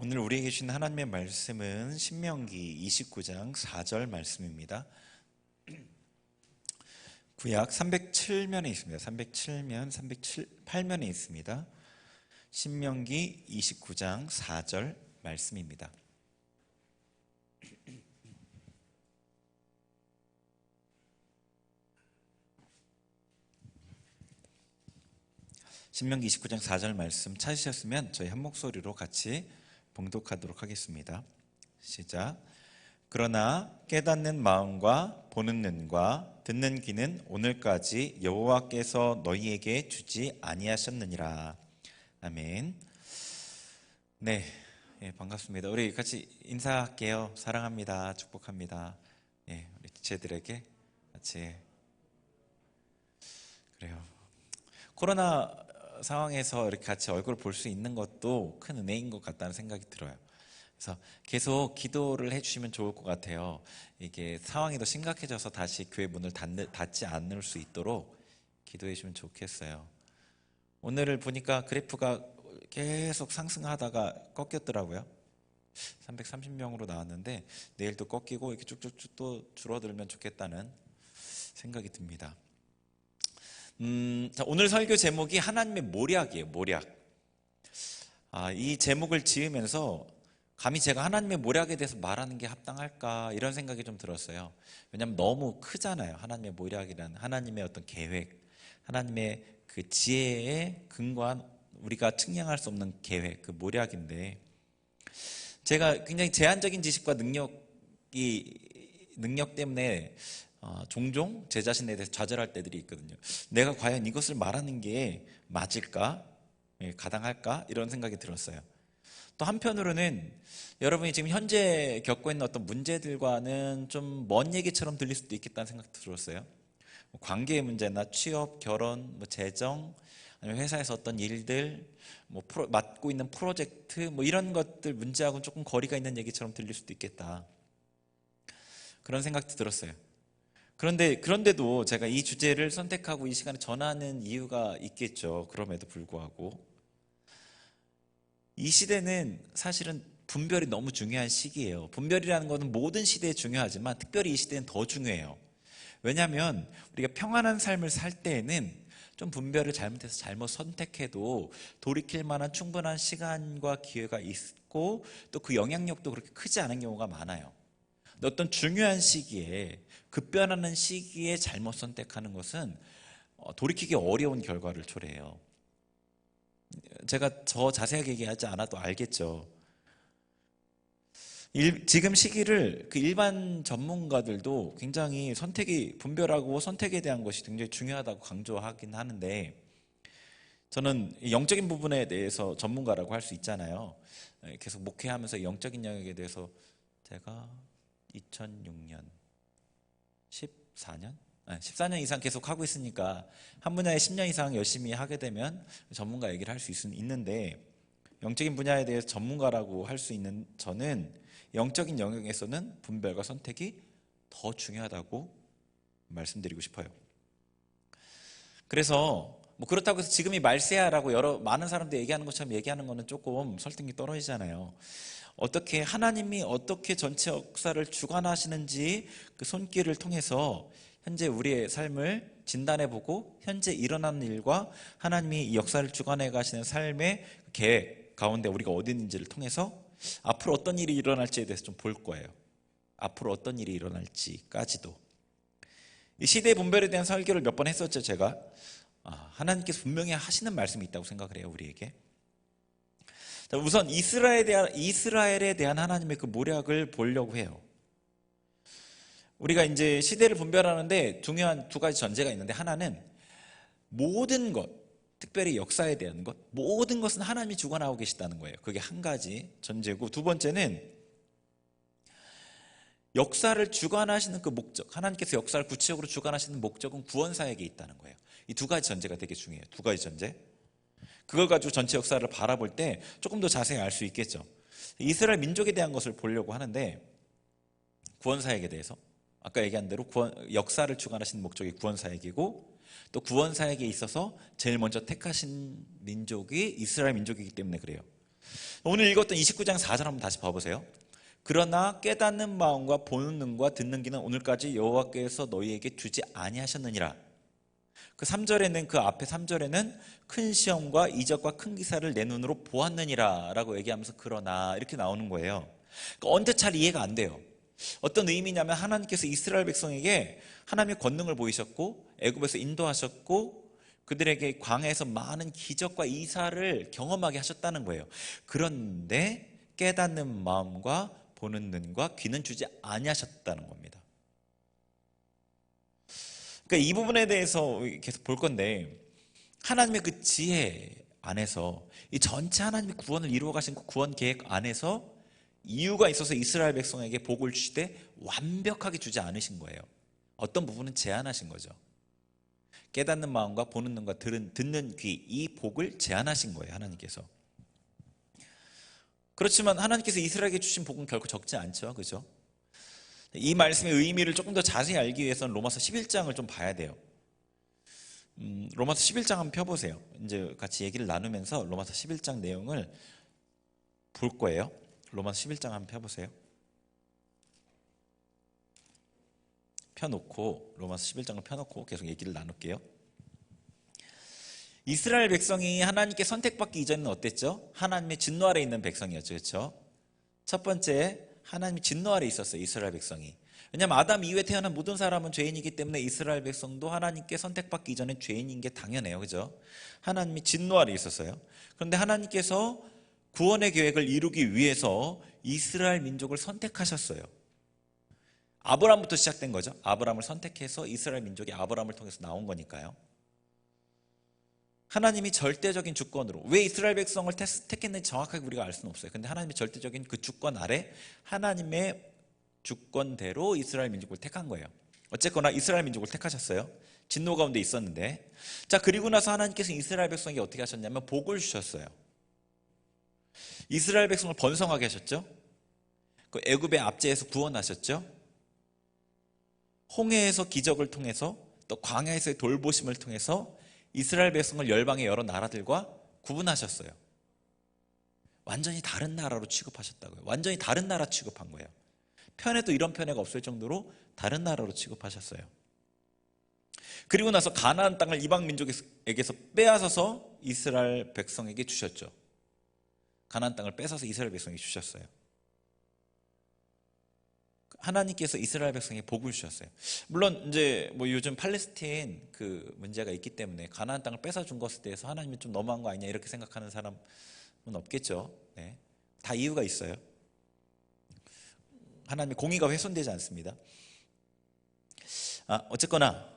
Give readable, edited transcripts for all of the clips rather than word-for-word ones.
오늘 우리에게 주신 하나님의 말씀은 신명기 29장 4절 말씀입니다. 구약 307면에 있습니다. 307면, 308면에 있습니다. 신명기 29장 4절 말씀입니다. 신명기 29장 4절 말씀 찾으셨으면 저희 한 목소리로 같이 봉독하도록 하겠습니다. 시작. 그러나 깨닫는 마음과 보는 눈과 듣는 귀는 오늘까지 여호와께서 너희에게 주지 아니하셨느니라. 아멘. 네, 반갑습니다. 우리 같이 인사할게요. 사랑합니다. 축복합니다. 우리 지체들에게 같이. 그래요. 코로나 상황에서 이렇게 같이 얼굴을 볼 수 있는 것도 큰 은혜인 것 같다는 생각이 들어요. 그래서 계속 기도를 해주시면 좋을 것 같아요. 이게 상황이 더 심각해져서 다시 교회 문을 닫지 않을 수 있도록 기도해 주시면 좋겠어요. 오늘을 보니까 그래프가 계속 상승하다가 꺾였더라고요. 330명으로 나왔는데 내일도 꺾이고 이렇게 쭉쭉쭉 또 줄어들면 좋겠다는 생각이 듭니다. 자, 오늘 설교 제목이 하나님의 모략이에요. 모략. 이 제목을 지으면서 감히 제가 하나님의 모략에 대해서 말하는 게 합당할까 이런 생각이 좀 들었어요. 왜냐하면 너무 크잖아요. 하나님의 모략이란 하나님의 어떤 계획, 하나님의 그 지혜에 근거한 우리가 측량할 수 없는 계획, 그 모략인데 제가 굉장히 제한적인 지식과 능력 때문에 종종 제 자신에 대해서 좌절할 때들이 있거든요. 내가 과연 이것을 말하는 게 맞을까? 가당할까? 이런 생각이 들었어요. 또 한편으로는 여러분이 지금 현재 겪고 있는 어떤 문제들과는 좀 먼 얘기처럼 들릴 수도 있겠다는 생각이 들었어요. 관계의 문제나 취업, 결혼, 재정, 아니면 회사에서 어떤 일들, 맡고 있는 프로젝트, 이런 것들 문제하고는 조금 거리가 있는 얘기처럼 들릴 수도 있겠다. 그런 생각도 들었어요. 그런데도 제가 이 주제를 선택하고 이 시간에 전하는 이유가 있겠죠. 그럼에도 불구하고 이 시대는 사실은 분별이 너무 중요한 시기예요. 분별이라는 것은 모든 시대에 중요하지만 특별히 이 시대는 더 중요해요. 왜냐하면 우리가 평안한 삶을 살 때에는 좀 분별을 잘못해서 잘못 선택해도 돌이킬 만한 충분한 시간과 기회가 있고 또 그 영향력도 그렇게 크지 않은 경우가 많아요. 어떤 중요한 시기에 급변하는 시기에 잘못 선택하는 것은 돌이키기 어려운 결과를 초래해요. 제가 더 자세하게 얘기하지 않아도 알겠죠. 지금 시기를 그 일반 전문가들도 굉장히 분별하고 선택에 대한 것이 굉장히 중요하다고 강조하긴 하는데 저는 영적인 부분에 대해서 전문가라고 할 수 있잖아요. 계속 목회하면서 영적인 영역에 대해서 제가 2006년 14년 이상 계속 하고 있으니까 한 분야에 10년 이상 열심히 하게 되면 전문가 얘기를 할 수 있는데 영적인 분야에 대해서 전문가라고 할 수 있는 저는 영적인 영역에서는 분별과 선택이 더 중요하다고 말씀드리고 싶어요. 그래서 그렇다고 해서 지금이 말세야라고 많은 사람들이 얘기하는 것처럼 얘기하는 거는 조금 설득력이 떨어지잖아요. 하나님이 어떻게 전체 역사를 주관하시는지 그 손길을 통해서 현재 우리의 삶을 진단해보고 현재 일어나는 일과 하나님이 이 역사를 주관해 가시는 삶의 계획 가운데 우리가 어디 있는지를 통해서 앞으로 어떤 일이 일어날지에 대해서 좀 볼 거예요. 앞으로 어떤 일이 일어날지까지도. 이 시대 분별에 대한 설교를 몇 번 했었죠. 제가 하나님께서 분명히 하시는 말씀이 있다고 생각을 해요. 우리에게. 우선 이스라엘에 대한 하나님의 그 모략을 보려고 해요. 우리가 이제 시대를 분별하는데 중요한 두 가지 전제가 있는데 하나는 모든 것, 특별히 역사에 대한 것, 모든 것은 하나님이 주관하고 계시다는 거예요. 그게 한 가지 전제고 두 번째는 역사를 주관하시는 그 목적, 하나님께서 역사를 구체적으로 주관하시는 목적은 구원사역에 있다는 거예요. 이 두 가지 전제가 되게 중요해요. 두 가지 전제. 그걸 가지고 전체 역사를 바라볼 때 조금 더 자세히 알 수 있겠죠. 이스라엘 민족에 대한 것을 보려고 하는데 구원사역에 대해서 아까 얘기한 대로 역사를 주관하시는 목적이 구원사역이고 또 구원사역에 있어서 제일 먼저 택하신 민족이 이스라엘 민족이기 때문에 그래요. 오늘 읽었던 29장 4절 한번 다시 봐보세요. 그러나 깨닫는 마음과 보는 눈과 듣는 귀는 오늘까지 여호와께서 너희에게 주지 아니하셨느니라. 그 3절에는, 그 앞에 3절에는 큰 시험과 이적과 큰 기사를 내 눈으로 보았느니라 라고 얘기하면서 그러나 이렇게 나오는 거예요. 그러니까 언뜻 잘 이해가 안 돼요. 어떤 의미냐면 하나님께서 이스라엘 백성에게 하나님의 권능을 보이셨고 애굽에서 인도하셨고 그들에게 광야에서 많은 기적과 이사를 경험하게 하셨다는 거예요. 그런데 깨닫는 마음과 보는 눈과 귀는 주지 아니하셨다는 겁니다. 그러니까 이 부분에 대해서 계속 볼 건데, 하나님의 그 지혜 안에서 이 전체 하나님의 구원을 이루어 가신 그 구원 계획 안에서 이유가 있어서 이스라엘 백성에게 복을 주시되 완벽하게 주지 않으신 거예요. 어떤 부분은 제한하신 거죠. 깨닫는 마음과 보는 눈과 듣는 귀, 이 복을 제한하신 거예요, 하나님께서. 그렇지만 하나님께서 이스라엘에게 주신 복은 결코 적지 않죠, 그죠? 이 말씀의 의미를 조금 더 자세히 알기 위해서는 로마서 11장을 좀 봐야 돼요. 로마서 11장 한번 펴보세요. 이제 같이 얘기를 나누면서 로마서 11장 내용을 볼 거예요. 로마서 11장 한번 펴보세요. 펴놓고, 로마서 11장을 펴놓고 계속 얘기를 나눌게요. 이스라엘 백성이 하나님께 선택받기 이전에는 어땠죠? 하나님의 진노 아래 있는 백성이었죠, 그렇죠? 첫 번째, 하나님의 진노 아래 있었어요, 이스라엘 백성이. 왜냐하면 아담 이후에 태어난 모든 사람은 죄인이기 때문에 이스라엘 백성도 하나님께 선택받기 이전에 죄인인 게 당연해요, 그죠? 하나님이 진노 아래 있었어요. 그런데 하나님께서 구원의 계획을 이루기 위해서 이스라엘 민족을 선택하셨어요. 아브라함부터 시작된 거죠. 아브라함을 선택해서 이스라엘 민족이 아브라함을 통해서 나온 거니까요. 하나님이 절대적인 주권으로, 왜 이스라엘 백성을 택했는지 정확하게 우리가 알 수는 없어요. 근데 하나님이 절대적인 그 주권 아래 하나님의 주권대로 이스라엘 민족을 택한 거예요. 어쨌거나 이스라엘 민족을 택하셨어요. 진노 가운데 있었는데, 자, 그리고 나서 하나님께서 이스라엘 백성에게 어떻게 하셨냐면 복을 주셨어요. 이스라엘 백성을 번성하게 하셨죠. 그 애굽의 압제에서 구원하셨죠. 홍해에서 기적을 통해서, 또 광야에서의 돌보심을 통해서 이스라엘 백성을 열방의 여러 나라들과 구분하셨어요. 완전히 다른 나라로 취급하셨다고요. 완전히 다른 나라 취급한 거예요. 편에도 이런 편애가 없을 정도로 다른 나라로 취급하셨어요. 그리고 나서 가나안 땅을 이방 민족에게서 빼앗아서 이스라엘 백성에게 주셨죠. 가나안 땅을 뺏어서 이스라엘 백성에게 주셨어요. 하나님께서 이스라엘 백성에게 복을 주셨어요. 물론 이제 뭐 요즘 팔레스타인 그 문제가 있기 때문에 가나안 땅을 뺏어준 것에 대해서 하나님이 좀 너무한 거 아니냐 이렇게 생각하는 사람은 없겠죠. 네. 다 이유가 있어요. 하나님의 공의가 훼손되지 않습니다. 어쨌거나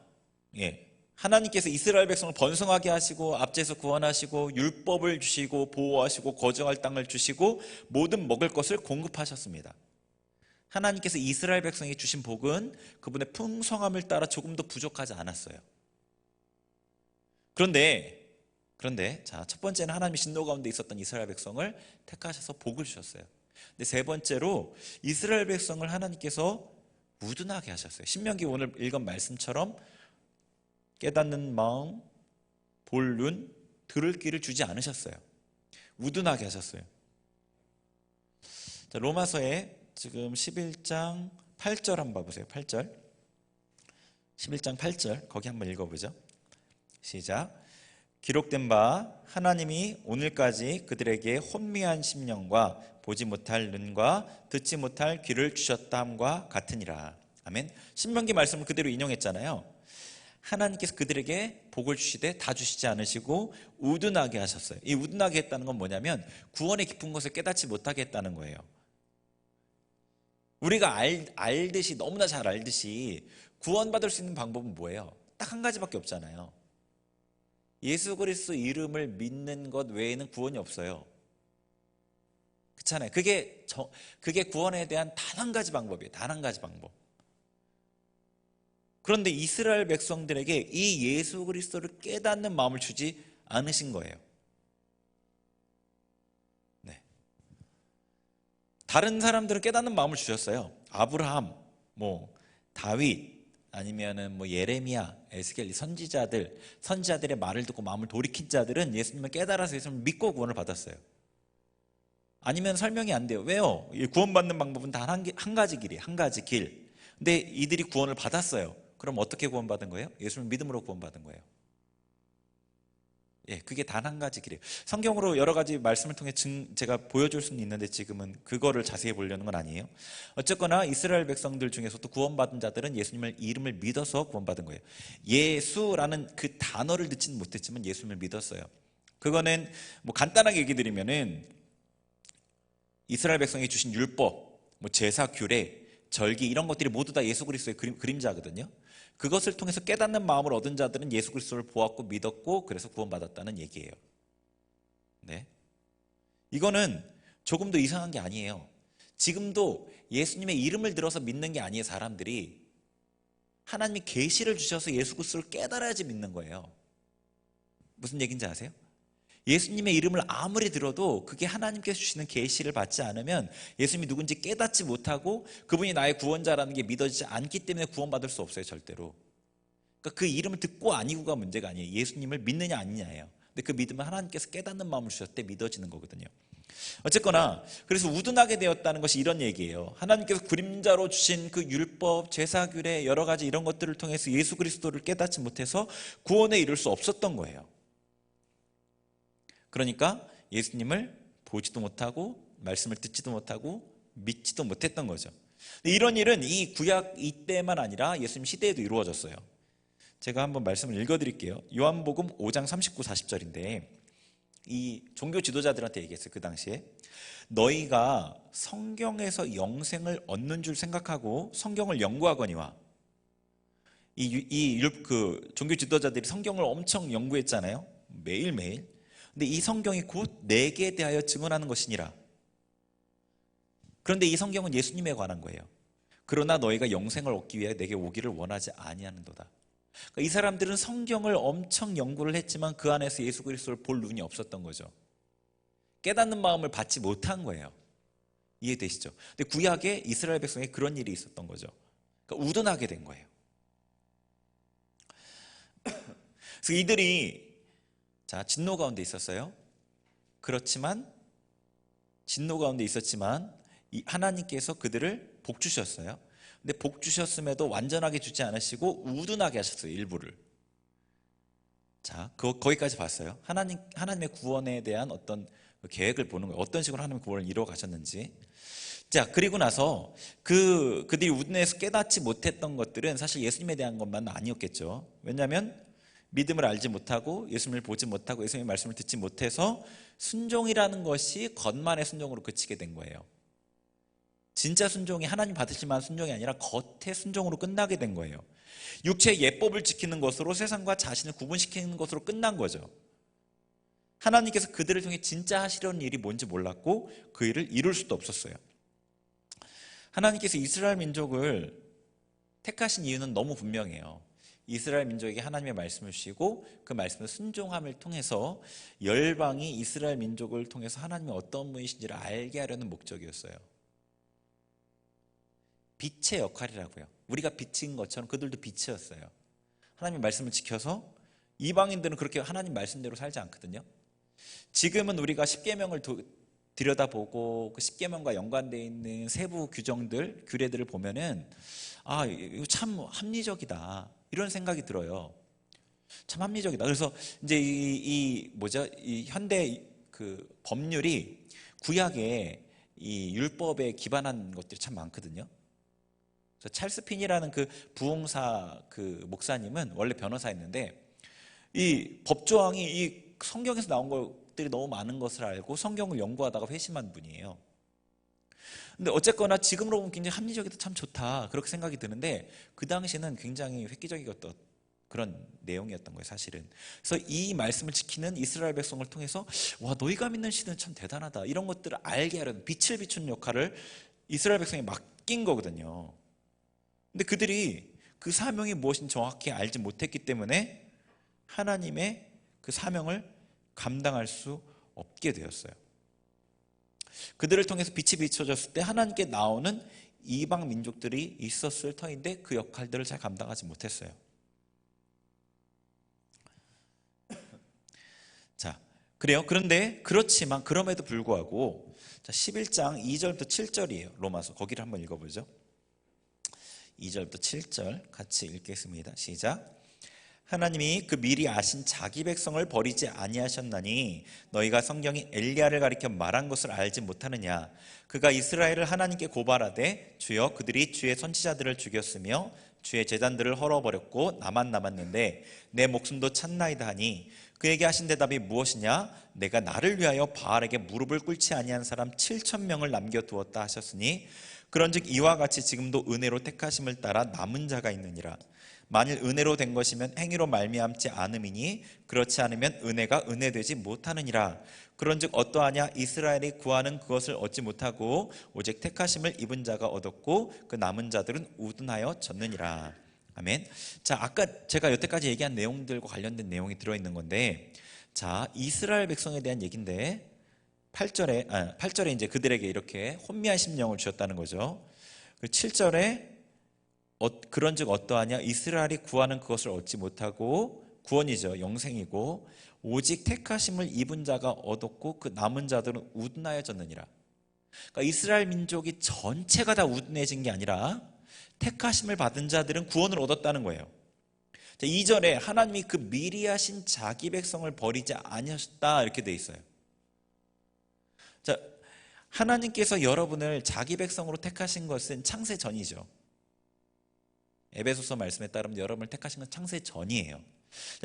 하나님께서 이스라엘 백성을 번성하게 하시고 압제에서 구원하시고 율법을 주시고 보호하시고 거정할 땅을 주시고 모든 먹을 것을 공급하셨습니다. 하나님께서 이스라엘 백성에게 주신 복은 그분의 풍성함을 따라 조금 더 부족하지 않았어요. 그런데 자, 첫 번째는 하나님의 진노 가운데 있었던 이스라엘 백성을 택하셔서 복을 주셨어요. 근데 세 번째로 이스라엘 백성을 하나님께서 우둔하게 하셨어요. 신명기 오늘 읽은 말씀처럼 깨닫는 마음, 볼 눈, 들을 귀를 주지 않으셨어요. 우둔하게 하셨어요. 자, 로마서에 지금 11장 8절 한번 봐보세요. 8절. 11장 8절 거기 한번 읽어보죠. 시작. 기록된 바 하나님이 오늘까지 그들에게 혼미한 심령과 보지 못할 눈과 듣지 못할 귀를 주셨다 함과 같으니라. 아멘. 신명기 말씀을 그대로 인용했잖아요. 하나님께서 그들에게 복을 주시되 다 주시지 않으시고 우둔하게 하셨어요. 이 우둔하게 했다는 건 뭐냐면 구원의 깊은 것을 깨닫지 못하게 했다는 거예요. 우리가 알듯이, 너무나 잘 알듯이 구원받을 수 있는 방법은 뭐예요? 딱 한 가지밖에 없잖아요. 예수 그리스도 이름을 믿는 것 외에는 구원이 없어요. 그렇잖아요. 그게 구원에 대한 단 한 가지 방법이에요. 단 한 가지 방법. 그런데 이스라엘 백성들에게 이 예수 그리스도를 깨닫는 마음을 주지 않으신 거예요. 네. 다른 사람들은 깨닫는 마음을 주셨어요. 아브라함, 다윗, 아니면은 예레미야, 에스겔 선지자들의 말을 듣고 마음을 돌이킨 자들은 예수님을 깨달아서 예수님을 믿고 구원을 받았어요. 아니면 설명이 안 돼요. 왜요? 이 구원받는 방법은 단 한 가지 길이에요. 한 가지 길. 근데 이들이 구원을 받았어요. 그럼 어떻게 구원받은 거예요? 예수님 믿음으로 구원받은 거예요. 예, 그게 단 한 가지 길이에요. 성경으로 여러 가지 말씀을 통해 제가 보여줄 수는 있는데 지금은 그거를 자세히 보려는 건 아니에요. 어쨌거나 이스라엘 백성들 중에서도 구원받은 자들은 예수님의 이름을 믿어서 구원받은 거예요. 예수라는 그 단어를 듣지는 못했지만 예수님을 믿었어요. 그거는 뭐 간단하게 얘기 드리면은 이스라엘 백성이 주신 율법, 뭐 제사, 규례, 절기 이런 것들이 모두 다 예수 그리스도의 그림자거든요. 그것을 통해서 깨닫는 마음을 얻은 자들은 예수 그리스도를 보았고 믿었고 그래서 구원받았다는 얘기예요. 네. 이거는 조금도 이상한 게 아니에요. 지금도 예수님의 이름을 들어서 믿는 게 아니에요. 사람들이 하나님이 계시를 주셔서 예수 그리스도를 깨달아야지 믿는 거예요. 무슨 얘기인지 아세요? 예수님의 이름을 아무리 들어도 그게 하나님께서 주시는 계시를 받지 않으면 예수님이 누군지 깨닫지 못하고 그분이 나의 구원자라는 게 믿어지지 않기 때문에 구원받을 수 없어요. 절대로. 그러니까 그 이름을 듣고 아니고가 문제가 아니에요. 예수님을 믿느냐 아니냐예요. 근데 그 믿음은 하나님께서 깨닫는 마음을 주셨을 때 믿어지는 거거든요. 어쨌거나 그래서 우둔하게 되었다는 것이 이런 얘기예요. 하나님께서 그림자로 주신 그 율법, 제사, 규례 여러 가지 이런 것들을 통해서 예수 그리스도를 깨닫지 못해서 구원에 이를 수 없었던 거예요. 그러니까 예수님을 보지도 못하고 말씀을 듣지도 못하고 믿지도 못했던 거죠. 이런 일은 이 구약 이때만 아니라 예수님 시대에도 이루어졌어요. 제가 한번 말씀을 읽어드릴게요. 요한복음 5장 39, 40절인데 이 종교 지도자들한테 얘기했어요. 그 당시에 너희가 성경에서 영생을 얻는 줄 생각하고 성경을 연구하거니와 그 종교 지도자들이 성경을 엄청 연구했잖아요. 매일매일. 근데 이 성경이 곧 내게 대하여 증언하는 것이니라. 그런데 이 성경은 예수님에 관한 거예요. 그러나 너희가 영생을 얻기 위해 내게 오기를 원하지 아니하는도다. 그러니까 이 사람들은 성경을 엄청 연구를 했지만 그 안에서 예수 그리스도를 볼 눈이 없었던 거죠. 깨닫는 마음을 받지 못한 거예요. 이해되시죠? 근데 구약에 이스라엘 백성에 그런 일이 있었던 거죠. 그러니까 우둔하게 된 거예요. 그래서 이들이 진노 가운데 있었어요. 그렇지만 진노 가운데 있었지만 하나님께서 그들을 복 주셨어요. 근데 복 주셨음에도 완전하게 주지 않으시고 우둔하게 하셨어요. 일부를. 거기까지 봤어요. 하나님의 구원에 대한 어떤 계획을 보는 거예요. 어떤 식으로 하나님의 구원을 이루어 가셨는지. 그리고 나서 그들이 우둔해서 깨닫지 못했던 것들은 사실 예수님에 대한 것만 아니었겠죠. 왜냐하면 믿음을 알지 못하고 예수님을 보지 못하고 예수님의 말씀을 듣지 못해서 순종이라는 것이 겉만의 순종으로 그치게 된 거예요. 진짜 순종이 하나님 받으실 만한 순종이 아니라 겉의 순종으로 끝나게 된 거예요. 육체의 예법을 지키는 것으로 세상과 자신을 구분시키는 것으로 끝난 거죠. 하나님께서 그들을 통해 진짜 하시려는 일이 뭔지 몰랐고 그 일을 이룰 수도 없었어요. 하나님께서 이스라엘 민족을 택하신 이유는 너무 분명해요. 이스라엘 민족에게 하나님의 말씀을 주시고 그 말씀을 순종함을 통해서 열방이 이스라엘 민족을 통해서 하나님이 어떤 분이신지를 알게 하려는 목적이었어요. 빛의 역할이라고요. 우리가 빛인 것처럼 그들도 빛이었어요. 하나님의 말씀을 지켜서 이방인들은 그렇게 하나님 말씀대로 살지 않거든요. 지금은 우리가 십계명을 들여다보고 그 십계명과 연관되어 있는 세부 규정들, 규례들을 보면은 이거 참 합리적이다. 이런 생각이 들어요. 참 합리적이다. 그래서 이제 이 현대 그 법률이 구약의 이 율법에 기반한 것들이 참 많거든요. 그래서 찰스 핀이라는 그 부흥사 그 목사님은 원래 변호사였는데 이 법조항이 이 성경에서 나온 것들이 너무 많은 것을 알고 성경을 연구하다가 회심한 분이에요. 근데 어쨌거나 지금으로 보면 굉장히 합리적이다, 참 좋다 그렇게 생각이 드는데 그 당시에는 굉장히 획기적이었던 그런 내용이었던 거예요, 사실은. 그래서 이 말씀을 지키는 이스라엘 백성을 통해서 와, 너희가 믿는 신은 참 대단하다 이런 것들을 알게 하려는 빛을 비추는 역할을 이스라엘 백성에 맡긴 거거든요. 근데 그들이 그 사명이 무엇인지 정확히 알지 못했기 때문에 하나님의 그 사명을 감당할 수 없게 되었어요. 그들을 통해서 빛이 비춰졌을 때 하나님께 나오는 이방 민족들이 있었을 터인데 그 역할들을 잘 감당하지 못했어요. 그래요. 그런데 그렇지만 그럼에도 불구하고 자, 11장 2절부터 7절이에요. 로마서. 거기를 한번 읽어보죠. 2절부터 7절 같이 읽겠습니다. 시작. 하나님이 그 미리 아신 자기 백성을 버리지 아니하셨나니 너희가 성경이 엘리야를 가리켜 말한 것을 알지 못하느냐. 그가 이스라엘을 하나님께 고발하되 주여 그들이 주의 선지자들을 죽였으며 주의 제단들을 헐어버렸고 나만 남았는데 내 목숨도 찼나이다 하니 그에게 하신 대답이 무엇이냐. 내가 나를 위하여 바알에게 무릎을 꿇지 아니한 사람 7,000명을 남겨두었다 하셨으니 그런즉 이와 같이 지금도 은혜로 택하심을 따라 남은 자가 있느니라. 만일 은혜로 된 것이면 행위로 말미암지 않음이니 그렇지 않으면 은혜가 은혜되지 못하느니라. 그런즉 어떠하냐. 이스라엘이 구하는 그것을 얻지 못하고 오직 택하심을 입은 자가 얻었고 그 남은 자들은 우둔하여 졌느니라. 아멘. 자, 아까 제가 여태까지 얘기한 내용들과 관련된 내용이 들어있는 건데, 자, 이스라엘 백성에 대한 얘기인데 8절에 이제 그들에게 이렇게 혼미한 심령을 주셨다는 거죠. 그리고 7절에 그런즉 어떠하냐. 이스라엘이 구하는 그것을 얻지 못하고, 구원이죠, 영생이고 오직 택하심을 입은 자가 얻었고 그 남은 자들은 우둔하여졌느니라. 그러니까 이스라엘 민족이 전체가 다 우둔해진 게 아니라 택하심을 받은 자들은 구원을 얻었다는 거예요. 2절에 하나님이 그 미리 하신 자기 백성을 버리지 아니하셨다 이렇게 돼 있어요. 자, 하나님께서 여러분을 자기 백성으로 택하신 것은 창세 전이죠. 에베소서 말씀에 따르면 여러분을 택하신 건 창세 전이에요.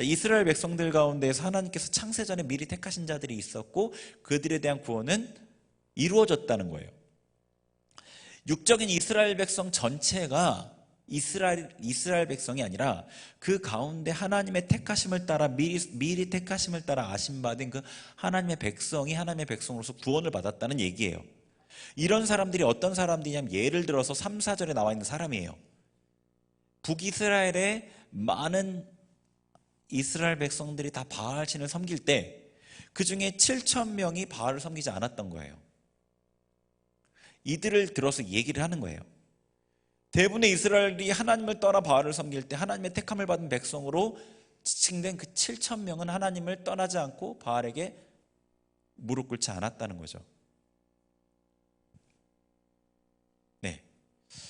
이스라엘 백성들 가운데에서 하나님께서 창세 전에 미리 택하신 자들이 있었고 그들에 대한 구원은 이루어졌다는 거예요. 육적인 이스라엘 백성 전체가 이스라엘 백성이 아니라 그 가운데 하나님의 택하심을 따라 미리 택하심을 따라 아심받은 그 하나님의 백성이 하나님의 백성으로서 구원을 받았다는 얘기예요. 이런 사람들이 어떤 사람들이냐면 예를 들어서 3, 4절에 나와 있는 사람이에요. 북이스라엘의 많은 이스라엘 백성들이 다 바알신을 섬길 때 그 중에 7,000명이 바알을 섬기지 않았던 거예요. 이들을 들어서 얘기를 하는 거예요. 대부분의 이스라엘이 하나님을 떠나 바알을 섬길 때 하나님의 택함을 받은 백성으로 지칭된 그 7,000명은 하나님을 떠나지 않고 바알에게 무릎 꿇지 않았다는 거죠. 네.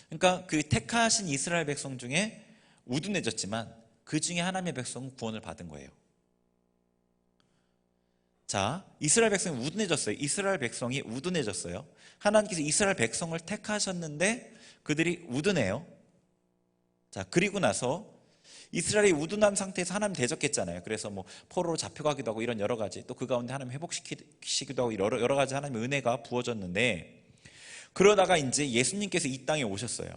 그러니까 그 택하신 이스라엘 백성 중에 우둔해졌지만 그 중에 하나님의 백성은 구원을 받은 거예요. 자, 이스라엘 백성이 우둔해졌어요. 이스라엘 백성이 우둔해졌어요. 하나님께서 이스라엘 백성을 택하셨는데 그들이 우둔해요. 자, 그리고 나서 이스라엘이 우둔한 상태에서 하나님 대적했잖아요. 그래서 뭐 포로로 잡혀가기도 하고 이런 여러 가지, 또 그 가운데 하나님 회복시키기도 하고 여러 가지 하나님의 은혜가 부어졌는데, 그러다가 이제 예수님께서 이 땅에 오셨어요.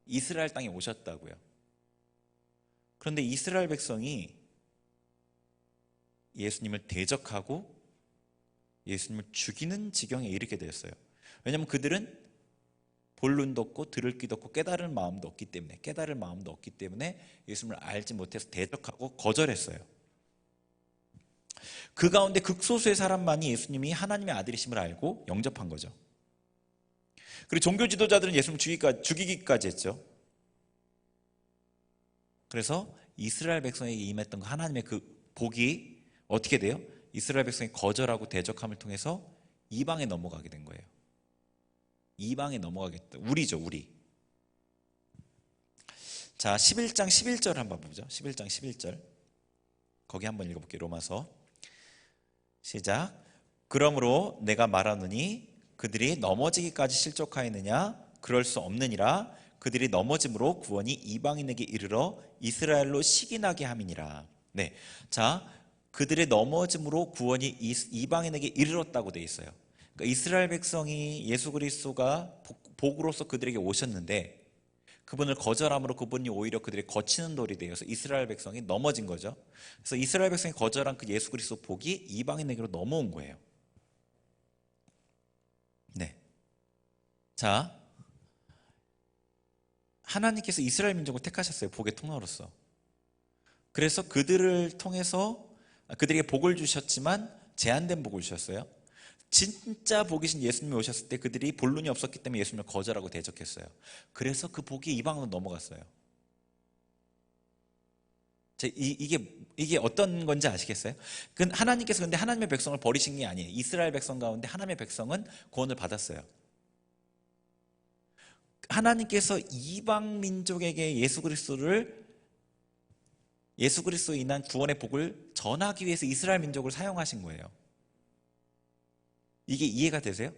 이스라엘 땅에 오셨다고요. 그런데 이스라엘 백성이 예수님을 대적하고 예수님을 죽이는 지경에 이르게 되었어요. 왜냐하면 그들은 볼 눈도 없고 들을 귀도 없고 깨달을 마음도 없기 때문에 예수님을 알지 못해서 대적하고 거절했어요. 그 가운데 극소수의 사람만이 예수님이 하나님의 아들이심을 알고 영접한 거죠. 그리고 종교 지도자들은 예수님을 죽이기까지 했죠. 그래서 이스라엘 백성에게 임했던 하나님의 그 복이 어떻게 돼요? 이스라엘 백성이 거절하고 대적함을 통해서 이방에 넘어가게 된 거예요. 이방에 넘어가겠다. 우리죠, 우리. 자, 11장 11절 한번 보죠. 11장 11절. 거기 한번 읽어볼게요. 로마서. 시작. 그러므로 내가 말하노니 그들이 넘어지기까지 실족하였느냐? 그럴 수 없느니라. 그들이 넘어짐으로 구원이 이방인에게 이르러 이스라엘로 시기나게 함이니라. 네. 자, 그들의 넘어짐으로 구원이 이방인에게 이르렀다고 되어 있어요. 그러니까 이스라엘 백성이 예수 그리스도가 복으로서 그들에게 오셨는데 그분을 거절함으로 그분이 오히려 그들의 거치는 돌이 되어서 이스라엘 백성이 넘어진 거죠. 그래서 이스라엘 백성이 거절한 그 예수 그리스도 복이 이방인에게로 넘어온 거예요. 네. 자, 하나님께서 이스라엘 민족을 택하셨어요. 복의 통로로서. 그래서 그들을 통해서 그들에게 복을 주셨지만 제한된 복을 주셨어요. 진짜 복이신 예수님이 오셨을 때 그들이 본론이 없었기 때문에 예수님을 거절하고 대적했어요. 그래서 그 복이 이방으로 넘어갔어요. 이게 어떤 건지 아시겠어요? 하나님께서 근데 하나님의 백성을 버리신 게 아니에요. 이스라엘 백성 가운데 하나님의 백성은 구원을 받았어요. 하나님께서 이방 민족에게 예수 그리스도로 인한 구원의 복을 전하기 위해서 이스라엘 민족을 사용하신 거예요. 이게 이해가 되세요?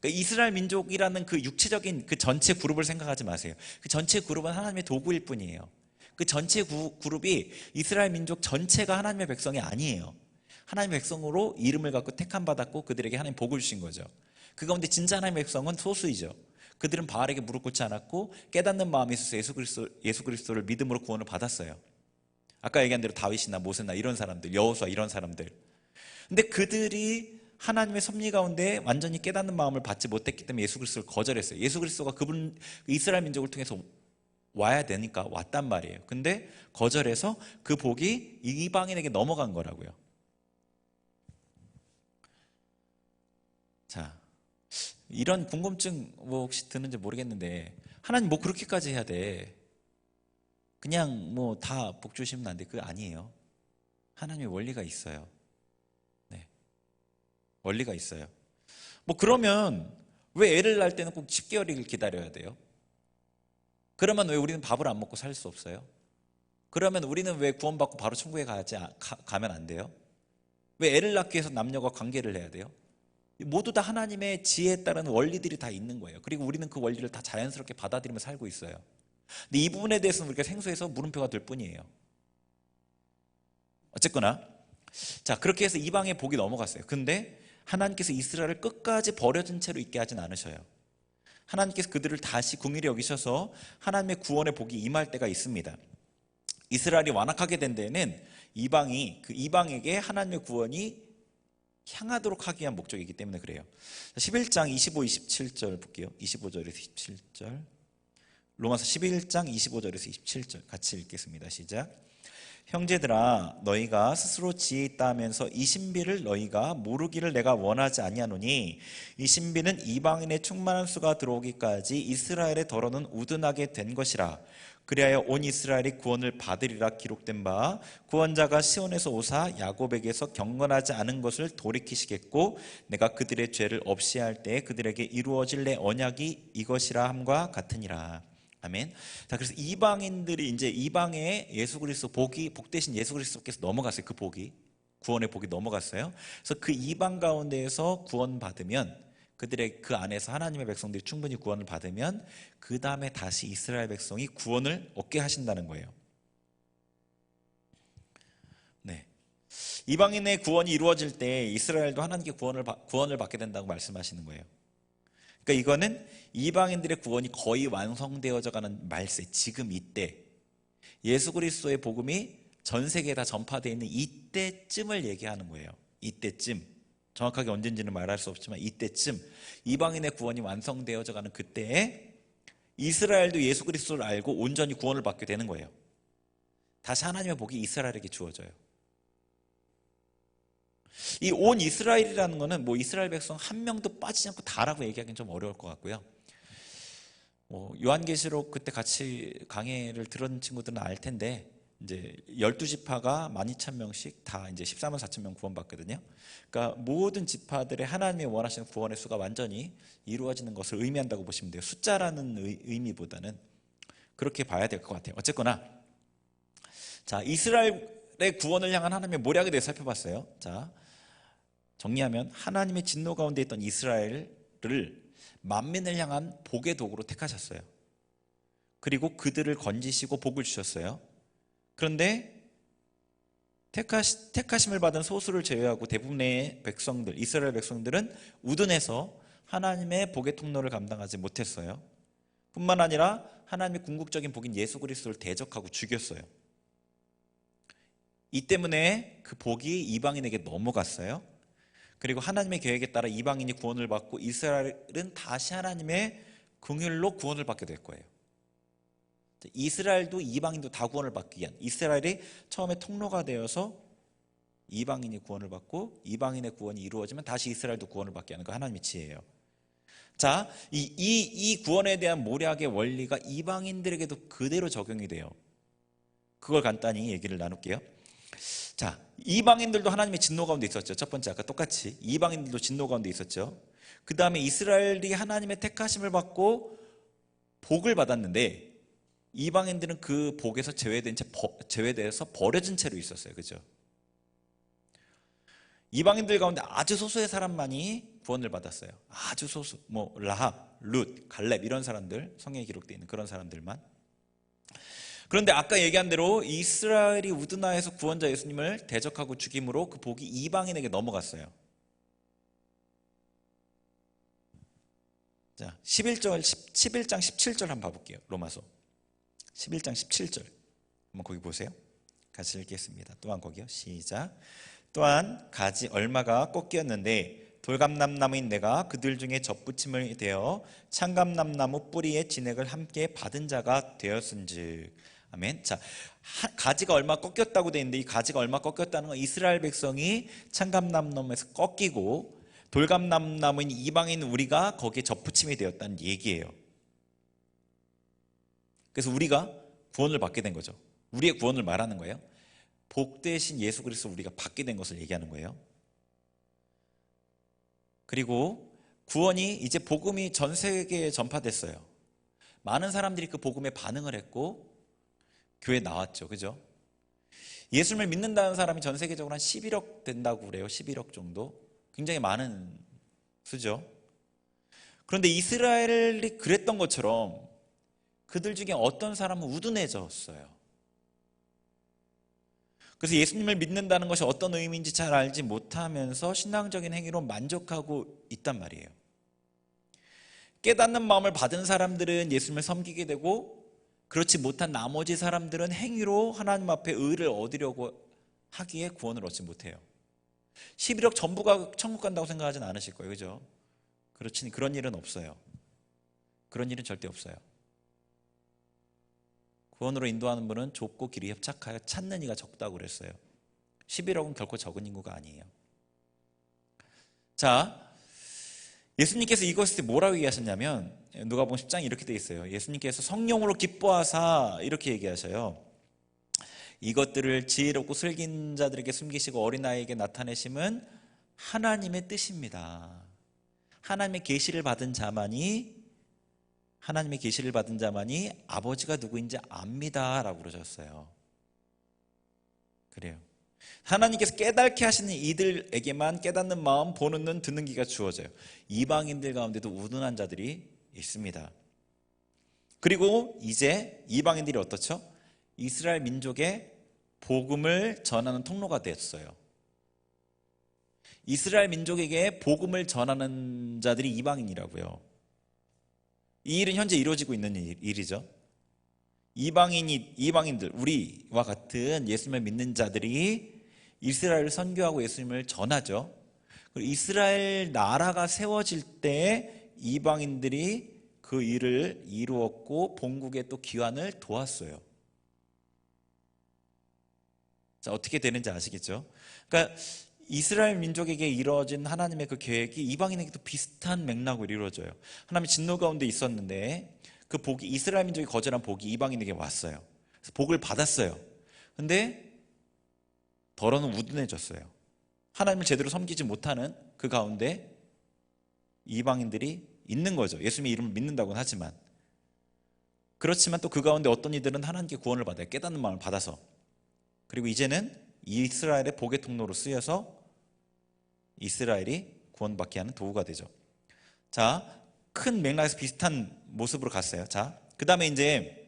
그러니까 이스라엘 민족이라는 그 육체적인 그 전체 그룹을 생각하지 마세요. 그 전체 그룹은 하나님의 도구일 뿐이에요. 그 전체 그룹이 이스라엘 민족 전체가 하나님의 백성이 아니에요. 하나님의 백성으로 이름을 갖고 택함 받았고 그들에게 하나님 복을 주신 거죠. 그 가운데 진짜 하나님의 백성은 소수이죠. 그들은 바알에게 무릎 꿇지 않았고 깨닫는 마음이 있어서 예수 그리스도를 믿음으로 구원을 받았어요. 아까 얘기한 대로 다윗이나 모세나 이런 사람들, 여호수아 이런 사람들. 근데 그들이 하나님의 섭리 가운데 완전히 깨닫는 마음을 받지 못했기 때문에 예수 그리스도를 거절했어요. 예수 그리스도가 이스라엘 민족을 통해서 와야 되니까 왔단 말이에요. 근데 거절해서 그 복이 이방인에게 넘어간 거라고요. 자, 이런 궁금증 뭐 혹시 드는지 모르겠는데 하나님 뭐 그렇게까지 해야 돼? 그냥 뭐 다 복 주시면 안 돼? 그거 아니에요. 하나님의 원리가 있어요. 네, 원리가 있어요. 뭐 그러면 왜 애를 낳을 때는 꼭 10개월을 기다려야 돼요? 그러면 왜 우리는 밥을 안 먹고 살 수 없어요? 그러면 우리는 왜 구원받고 바로 천국에 가면 안 돼요? 왜 애를 낳기 위해서 남녀가 관계를 해야 돼요? 모두 다 하나님의 지혜에 따른 원리들이 다 있는 거예요. 그리고 우리는 그 원리를 다 자연스럽게 받아들이며 살고 있어요. 근데 이 부분에 대해서는 우리가 생소해서 물음표가 될 뿐이에요. 어쨌거나 자, 그렇게 해서 이방의 복이 넘어갔어요. 근데 하나님께서 이스라엘을 끝까지 버려진 채로 있게 하진 않으셔요. 하나님께서 그들을 다시 긍휼히 여기셔서 하나님의 구원의 복이 임할 때가 있습니다. 이스라엘이 완악하게 된 데에는 이방에게 하나님의 구원이 향하도록 하기 위한 목적이기 때문에 그래요. 11장 25, 27절 볼게요. 25절에서 27절. 로마서 11장 25절에서 27절 같이 읽겠습니다. 시작. 형제들아 너희가 스스로 지혜 있다 하면서 이 신비를 너희가 모르기를 내가 원하지 아니하노니 이 신비는 이방인의 충만한 수가 들어오기까지 이스라엘의 더러는 우둔하게 된 것이라. 그리하여 온 이스라엘이 구원을 받으리라 기록된 바 구원자가 시온에서 오사 야곱에게서 경건하지 않은 것을 돌이키시겠고 내가 그들의 죄를 없이 할 때에 그들에게 이루어질 내 언약이 이것이라 함과 같으니라. 아멘. 자, 그래서 이방인들이 이제 이방에 예수 그리스도 복 대신 예수 그리스도께서 넘어갔어요. 그 복이 구원의 복이 넘어갔어요. 그래서 그 이방 가운데에서 구원받으면 그들의 그 안에서 하나님의 백성들이 충분히 구원을 받으면 그 다음에 다시 이스라엘 백성이 구원을 얻게 하신다는 거예요. 네. 이방인의 구원이 이루어질 때 이스라엘도 하나님께 구원을 받게 된다고 말씀하시는 거예요. 그러니까 이거는 이방인들의 구원이 거의 완성되어져 가는 말세, 지금 이때 예수 그리스도의 복음이 전 세계에 다 전파되어 있는 이때쯤을 얘기하는 거예요. 이때쯤. 정확하게 언젠지는 말할 수 없지만 이때쯤 이방인의 구원이 완성되어져 가는 그때에 이스라엘도 예수 그리스도를 알고 온전히 구원을 받게 되는 거예요. 다시 하나님의 복이 이스라엘에게 주어져요. 이 온 이스라엘이라는 거는 뭐 이스라엘 백성 한 명도 빠지지 않고 다라고 얘기하기는 좀 어려울 것 같고요. 요한계시록 그때 같이 강해를 들은 친구들은 알 텐데 이제 12지파가 12,000명씩 다 이제 14만 4천 명 구원받거든요. 그러니까 모든 지파들의 하나님의 원하시는 구원의 수가 완전히 이루어지는 것을 의미한다고 보시면 돼요. 숫자라는 의미보다는 그렇게 봐야 될 것 같아요. 어쨌거나 자, 이스라엘의 구원을 향한 하나님의 모략에 대해 살펴봤어요. 자, 정리하면 하나님의 진노 가운데 있던 이스라엘을 만민을 향한 복의 도구로 택하셨어요. 그리고 그들을 건지시고 복을 주셨어요. 그런데 택하심을 받은 소수를 제외하고 대부분의 백성들, 이스라엘 백성들은 우둔해서 하나님의 복의 통로를 감당하지 못했어요. 뿐만 아니라 하나님의 궁극적인 복인 예수 그리스도를 대적하고 죽였어요. 이 때문에 그 복이 이방인에게 넘어갔어요. 그리고 하나님의 계획에 따라 이방인이 구원을 받고 이스라엘은 다시 하나님의 긍휼로 구원을 받게 될 거예요. 이스라엘도 이방인도 다 구원을 받기 위한, 이스라엘이 처음에 통로가 되어서 이방인이 구원을 받고 이방인의 구원이 이루어지면 다시 이스라엘도 구원을 받게 하는 거 하나님의 지혜예요. 자, 이 구원에 대한 모략의 원리가 이방인들에게도 그대로 적용이 돼요. 그걸 간단히 얘기를 나눌게요. 자, 이방인들도 하나님의 진노 가운데 있었죠. 첫 번째 아까 똑같이 이방인들도 진노 가운데 있었죠. 그 다음에 이스라엘이 하나님의 택하심을 받고 복을 받았는데 이방인들은 그 복에서 제외돼서 버려진 채로 있었어요. 그죠? 이방인들 가운데 아주 소수의 사람만이 구원을 받았어요. 아주 소수. 뭐 라합, 룻, 갈렙 이런 사람들, 성경에 기록되어 있는 그런 사람들만. 그런데 아까 얘기한 대로 이스라엘이 우드나에서 구원자 예수님을 대적하고 죽임으로 그 복이 이방인에게 넘어갔어요. 자, 11장 17절 한번 봐볼게요. 로마서 11장 17절 한번 거기 보세요. 같이 읽겠습니다. 또한 거기요. 시작. 또한 가지 얼마가 꺾였는데 돌감람나무인 내가 그들 중에 접붙임을 되어 창감람나무 뿌리의 진액을 함께 받은 자가 되었은즉. 아멘. 자, 가지가 얼마 꺾였다고 되어 있는데 이 가지가 얼마 꺾였다는 건 이스라엘 백성이 창감람나무에서 꺾이고 돌감람나무인 이방인 우리가 거기에 접붙임이 되었다는 얘기예요. 그래서 우리가 구원을 받게 된 거죠. 우리의 구원을 말하는 거예요. 복되신 예수 그리스도 우리가 받게 된 것을 얘기하는 거예요. 그리고 구원이 이제 복음이 전 세계에 전파됐어요. 많은 사람들이 그 복음에 반응을 했고 교회에 나왔죠. 그죠? 예수님을 믿는다는 사람이 전 세계적으로 한 11억 된다고 그래요. 11억 정도. 굉장히 많은 수죠. 그런데 이스라엘이 그랬던 것처럼 그들 중에 어떤 사람은 우둔해졌어요. 그래서 예수님을 믿는다는 것이 어떤 의미인지 잘 알지 못하면서 신앙적인 행위로 만족하고 있단 말이에요. 깨닫는 마음을 받은 사람들은 예수님을 섬기게 되고 그렇지 못한 나머지 사람들은 행위로 하나님 앞에 의를 얻으려고 하기에 구원을 얻지 못해요. 11억 전부가 천국 간다고 생각하진 않으실 거예요. 그죠? 그런 일은 없어요. 그런 일은 절대 없어요. 구원으로 인도하는 분은 좁고 길이 협착하여 찾는 이가 적다고 그랬어요. 11억은 결코 적은 인구가 아니에요. 자, 예수님께서 이것을 때 뭐라고 얘기하셨냐면 누가복음 10장에 이렇게 돼 있어요. 예수님께서 성령으로 기뻐하사 이렇게 얘기하셔요. 이것들을 지혜롭고 슬긴 자들에게 숨기시고 어린아이에게 나타내심은 하나님의 뜻입니다. 하나님의 계시를 받은 자만이 아버지가 누구인지 압니다 라고 그러셨어요. 그래요. 하나님께서 깨닫게 하시는 이들에게만 깨닫는 마음, 보는 눈, 듣는 귀가 주어져요. 이방인들 가운데도 우둔한 자들이 있습니다. 그리고 이제 이방인들이 어떻죠? 이스라엘 민족의 복음을 전하는 통로가 됐어요. 이스라엘 민족에게 복음을 전하는 자들이 이방인이라고요. 이 일은 현재 이루어지고 있는 일이죠. 이방인들, 우리와 같은 예수님을 믿는 자들이 이스라엘을 선교하고 예수님을 전하죠. 그리고 이스라엘 나라가 세워질 때 이방인들이 그 일을 이루었고 본국의 또 귀환을 도왔어요. 자, 어떻게 되는지 아시겠죠? 그러니까 이스라엘 민족에게 이루어진 하나님의 그 계획이 이방인에게도 비슷한 맥락으로 이루어져요. 하나님의 진노 가운데 있었는데 그 복이 이스라엘 민족이 거절한 복이 이방인에게 왔어요. 그래서 복을 받았어요. 근데 더러는 우둔해졌어요. 하나님을 제대로 섬기지 못하는 그 가운데 이방인들이 있는 거죠. 예수님의 이름을 믿는다고는 하지만. 그렇지만 또 그 가운데 어떤 이들은 하나님께 구원을 받아요. 깨닫는 마음을 받아서. 그리고 이제는 이스라엘의 복의 통로로 쓰여서 이스라엘이 구원받게 하는 도구가 되죠. 자, 큰 맥락에서 비슷한 모습으로 갔어요. 자, 그 다음에 이제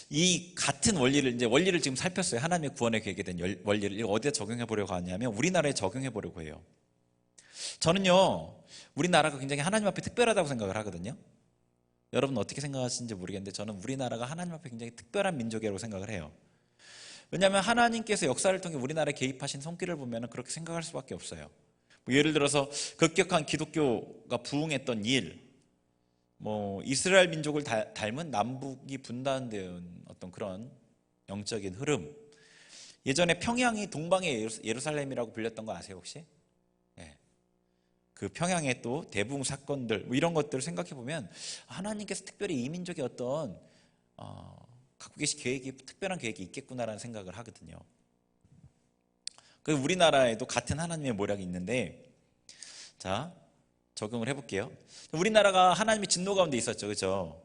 이 같은 원리를 지금 살폈어요. 하나님의 구원의 계획에 대한 원리를 어디에 적용해 보려고 하냐면 우리나라에 적용해 보려고 해요. 저는요, 우리나라가 굉장히 하나님 앞에 특별하다고 생각을 하거든요. 여러분 어떻게 생각하시는지 모르겠는데 저는 우리나라가 하나님 앞에 굉장히 특별한 민족이라고 생각을 해요. 왜냐하면 하나님께서 역사를 통해 우리나라에 개입하신 손길을 보면 그렇게 생각할 수밖에 없어요. 예를 들어서 급격한 기독교가 부흥했던 일, 이스라엘 민족을 닮은 남북이 분단된 어떤 그런 영적인 흐름. 예전에 평양이 동방의 예루살렘이라고 불렸던 거 아세요 혹시? 네. 그 평양의 또 대부흥 사건들 이런 것들을 생각해 보면 하나님께서 특별히 이 민족의 어떤 갖고 계신 특별한 계획이 있겠구나라는 생각을 하거든요. 우리나라에도 같은 하나님의 모략이 있는데, 자, 적용을 해볼게요. 우리나라가 하나님의 진노 가운데 있었죠. 그렇죠?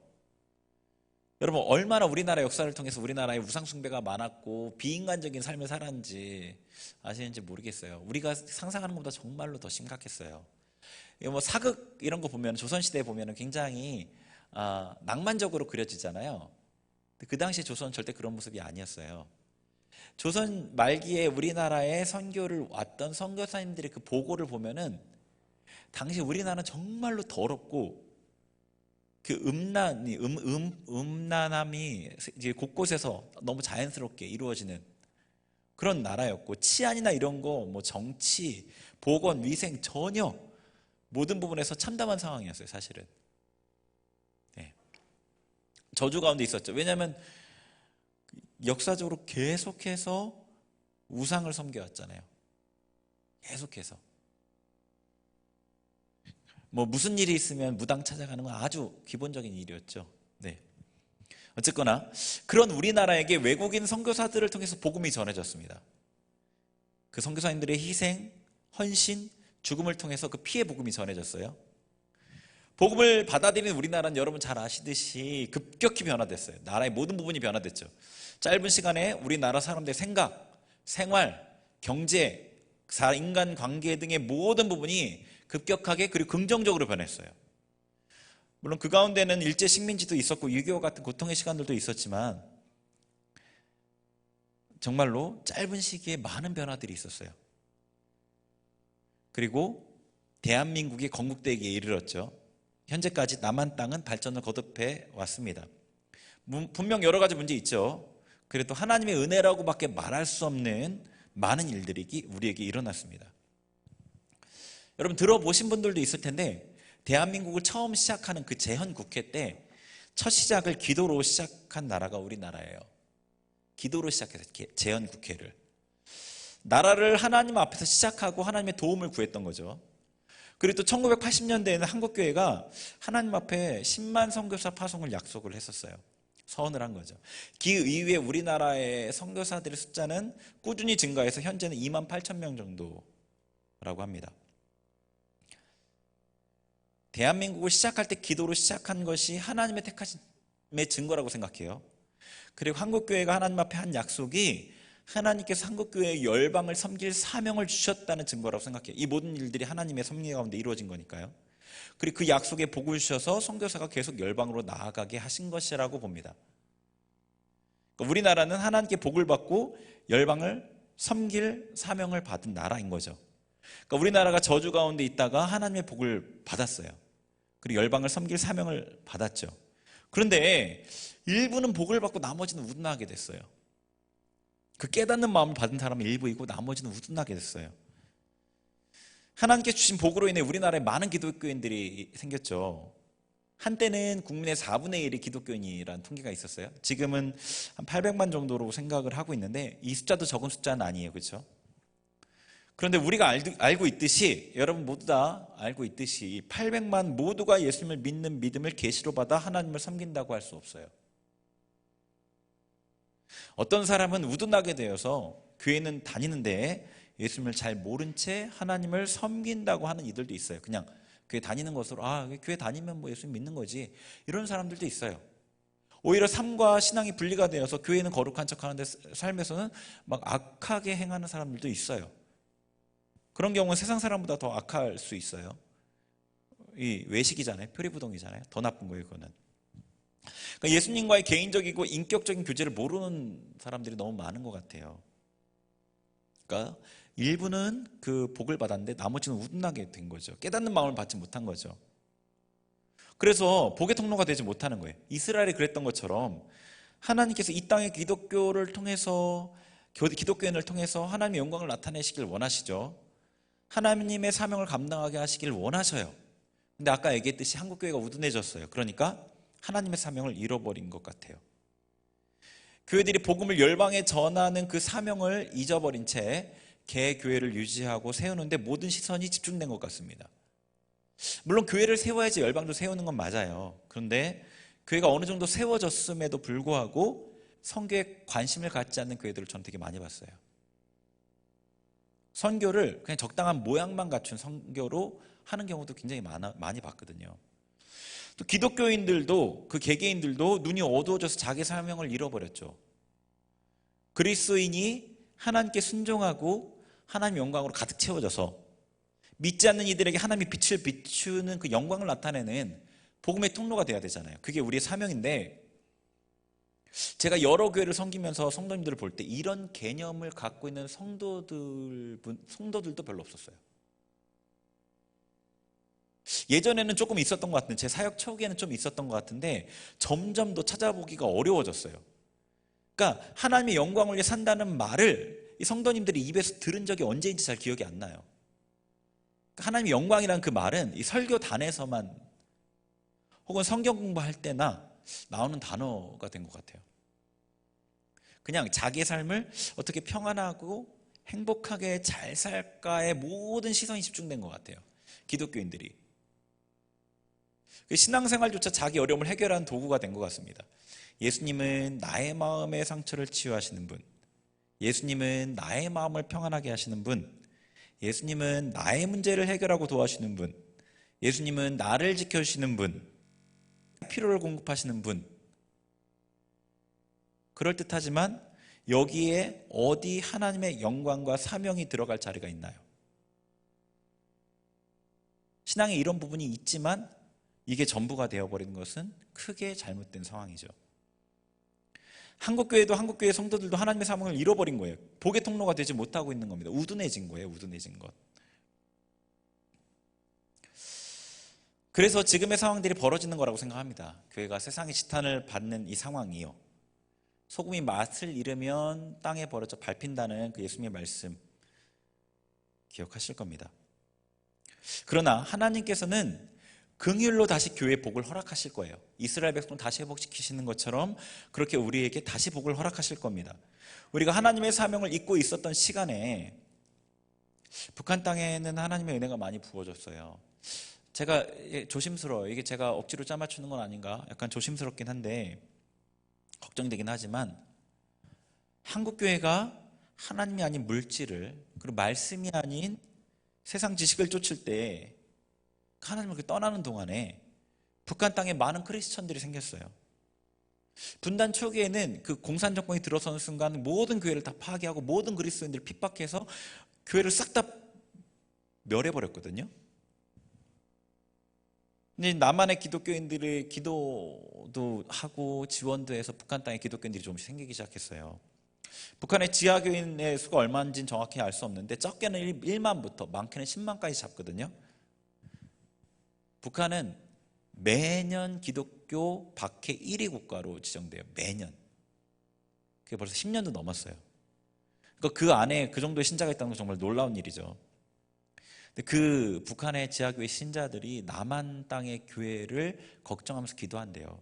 여러분, 얼마나 우리나라 역사를 통해서 우리나라의 우상숭배가 많았고 비인간적인 삶을 살았는지 아시는지 모르겠어요. 우리가 상상하는 것보다 정말로 더 심각했어요. 뭐 사극 이런 거 보면, 조선시대에 보면 굉장히 낭만적으로 그려지잖아요. 그 당시 조선은 절대 그런 모습이 아니었어요. 조선 말기에 우리나라에 선교를 왔던 선교사님들의 그 보고를 보면은 당시 우리나라는 정말로 더럽고 그 음란함이 이제 곳곳에서 너무 자연스럽게 이루어지는 그런 나라였고, 치안이나 이런 거, 뭐 정치, 보건, 위생 전혀 모든 부분에서 참담한 상황이었어요, 사실은. 네. 저주 가운데 있었죠. 왜냐하면 역사적으로 계속해서 우상을 섬겨왔잖아요. 계속해서. 뭐 무슨 일이 있으면 무당 찾아가는 건 아주 기본적인 일이었죠. 네. 어쨌거나 그런 우리나라에게 외국인 선교사들을 통해서 복음이 전해졌습니다. 그 선교사님들의 희생, 헌신, 죽음을 통해서 그 피의 복음이 전해졌어요. 복음을 받아들이는 우리나라는 여러분 잘 아시듯이 급격히 변화됐어요. 나라의 모든 부분이 변화됐죠. 짧은 시간에 우리나라 사람들의 생각, 생활, 경제, 인간관계 등의 모든 부분이 급격하게 그리고 긍정적으로 변했어요. 물론 그 가운데는 일제 식민지도 있었고 6.25 같은 고통의 시간들도 있었지만 정말로 짧은 시기에 많은 변화들이 있었어요. 그리고 대한민국이 건국대기에 이르렀죠. 현재까지 남한 땅은 발전을 거듭해 왔습니다. 분명 여러 가지 문제 있죠. 그래도 하나님의 은혜라고밖에 말할 수 없는 많은 일들이 우리에게 일어났습니다. 여러분 들어보신 분들도 있을 텐데, 대한민국을 처음 시작하는 그 제헌국회 때 첫 시작을 기도로 시작한 나라가 우리나라예요. 기도로 시작해서 제헌국회를. 나라를 하나님 앞에서 시작하고 하나님의 도움을 구했던 거죠. 그리고 또 1980년대에는 한국교회가 하나님 앞에 10만 선교사 파송을 약속을 했었어요. 서원을 한 거죠. 그 이후에 우리나라의 선교사들의 숫자는 꾸준히 증가해서 현재는 2만 8천 명 정도라고 합니다. 대한민국을 시작할 때 기도로 시작한 것이 하나님의 택하심의 증거라고 생각해요. 그리고 한국교회가 하나님 앞에 한 약속이 하나님께서 한국교회의 열방을 섬길 사명을 주셨다는 증거라고 생각해요. 이 모든 일들이 하나님의 섭리 가운데 이루어진 거니까요. 그리고 그 약속에 복을 주셔서 선교사가 계속 열방으로 나아가게 하신 것이라고 봅니다. 그러니까 우리나라는 하나님께 복을 받고 열방을 섬길 사명을 받은 나라인 거죠. 그러니까 우리나라가 저주 가운데 있다가 하나님의 복을 받았어요. 그리고 열방을 섬길 사명을 받았죠. 그런데 일부는 복을 받고 나머지는 우둔하게 됐어요. 그 깨닫는 마음을 받은 사람은 일부이고 나머지는 우둔하게 됐어요. 하나님께 주신 복으로 인해 우리나라에 많은 기독교인들이 생겼죠. 한때는 국민의 4분의 1이 기독교인이라는 통계가 있었어요. 지금은 한 800만 정도로 생각을 하고 있는데 이 숫자도 적은 숫자는 아니에요. 그렇죠? 그런데 우리가 알고 있듯이, 여러분 모두 다 알고 있듯이 800만 모두가 예수님을 믿는 믿음을 계시로 받아 하나님을 섬긴다고 할 수 없어요. 어떤 사람은 우둔하게 되어서 교회는 다니는데 예수님을 잘 모른 채 하나님을 섬긴다고 하는 이들도 있어요. 그냥 교회 다니는 것으로, 교회 다니면 뭐 예수님 믿는 거지, 이런 사람들도 있어요. 오히려 삶과 신앙이 분리가 되어서 교회는 거룩한 척하는데 삶에서는 막 악하게 행하는 사람들도 있어요. 그런 경우는 세상 사람보다 더 악할 수 있어요. 이 외식이잖아요. 표리부동이잖아요. 더 나쁜 거예요, 그거는. 그러니까 예수님과의 개인적이고 인격적인 교제를 모르는 사람들이 너무 많은 것 같아요. 그러니까 일부는 그 복을 받았는데 나머지는 우둔하게 된 거죠. 깨닫는 마음을 받지 못한 거죠. 그래서 복의 통로가 되지 못하는 거예요. 이스라엘이 그랬던 것처럼 하나님께서 이 땅의 기독교인을 통해서 하나님의 영광을 나타내시길 원하시죠. 하나님의 사명을 감당하게 하시길 원하셔요. 근데 아까 얘기했듯이 한국교회가 우둔해졌어요. 그러니까 하나님의 사명을 잃어버린 것 같아요. 교회들이 복음을 열방에 전하는 그 사명을 잊어버린 채 개교회를 유지하고 세우는데 모든 시선이 집중된 것 같습니다. 물론 교회를 세워야지 열방도 세우는 건 맞아요. 그런데 교회가 어느 정도 세워졌음에도 불구하고 선교에 관심을 갖지 않는 교회들을 저는 되게 많이 봤어요. 선교를 그냥 적당한 모양만 갖춘 선교로 하는 경우도 굉장히 많이 봤거든요. 또 기독교인들도, 그 개개인들도 눈이 어두워져서 자기 사명을 잃어버렸죠. 그리스도인이 하나님께 순종하고 하나님의 영광으로 가득 채워져서 믿지 않는 이들에게 하나님의 빛을 비추는 그 영광을 나타내는 복음의 통로가 돼야 되잖아요. 그게 우리의 사명인데, 제가 여러 교회를 섬기면서 성도님들을 볼 때 이런 개념을 갖고 있는 성도들도 별로 없었어요. 예전에는 조금 있었던 것 같은데, 제 사역 초기에는 좀 있었던 것 같은데 점점 더 찾아보기가 어려워졌어요. 그러니까 하나님의 영광을 위해 산다는 말을 이 성도님들이 입에서 들은 적이 언제인지 잘 기억이 안 나요. 그러니까 하나님의 영광이란 그 말은 이 설교단에서만 혹은 성경 공부할 때나 나오는 단어가 된 것 같아요. 그냥 자기의 삶을 어떻게 평안하고 행복하게 잘 살까에 모든 시선이 집중된 것 같아요. 기독교인들이. 신앙생활조차 자기 어려움을 해결하는 도구가 된 것 같습니다. 예수님은 나의 마음의 상처를 치유하시는 분, 예수님은 나의 마음을 평안하게 하시는 분, 예수님은 나의 문제를 해결하고 도와주시는 분, 예수님은 나를 지켜주시는 분, 필요를 공급하시는 분. 그럴듯하지만 여기에 어디 하나님의 영광과 사명이 들어갈 자리가 있나요? 신앙에 이런 부분이 있지만 이게 전부가 되어버리는 것은 크게 잘못된 상황이죠. 한국교회도 한국교회 성도들도 하나님의 사명을 잃어버린 거예요. 복의 통로가 되지 못하고 있는 겁니다. 우둔해진 거예요. 우둔해진 것. 그래서 지금의 상황들이 벌어지는 거라고 생각합니다. 교회가 세상의 지탄을 받는 이 상황이요. 소금이 맛을 잃으면 땅에 버려져 밟힌다는 그 예수님의 말씀 기억하실 겁니다. 그러나 하나님께서는 긍휼로 다시 교회의 복을 허락하실 거예요. 이스라엘 백성을 다시 회복시키시는 것처럼 그렇게 우리에게 다시 복을 허락하실 겁니다. 우리가 하나님의 사명을 잊고 있었던 시간에 북한 땅에는 하나님의 은혜가 많이 부어졌어요. 제가 조심스러워요. 이게 제가 억지로 짜맞추는 건 아닌가 약간 조심스럽긴 한데 걱정되긴 하지만, 한국교회가 하나님이 아닌 물질을, 그리고 말씀이 아닌 세상 지식을 쫓을 때 하나님을 떠나는 동안에 북한 땅에 많은 크리스천들이 생겼어요. 분단 초기에는 그 공산 정권이 들어서는 순간 모든 교회를 다 파괴하고 모든 그리스도인들을 핍박해서 교회를 싹 다 멸해버렸거든요. 근데 남한의 기독교인들의 기도도 하고 지원도 해서 북한 땅에 기독교인들이 조금씩 생기기 시작했어요. 북한의 지하교인의 수가 얼마인지는 정확히 알 수 없는데 적게는 1만부터 많게는 10만까지 잡거든요. 북한은 매년 기독교 박해 1위 국가로 지정돼요. 매년. 그게 벌써 10년도 넘었어요. 그러니까 그 안에 그 정도의 신자가 있다는 건 정말 놀라운 일이죠. 근데 그 북한의 지하교회 신자들이 남한 땅의 교회를 걱정하면서 기도한대요.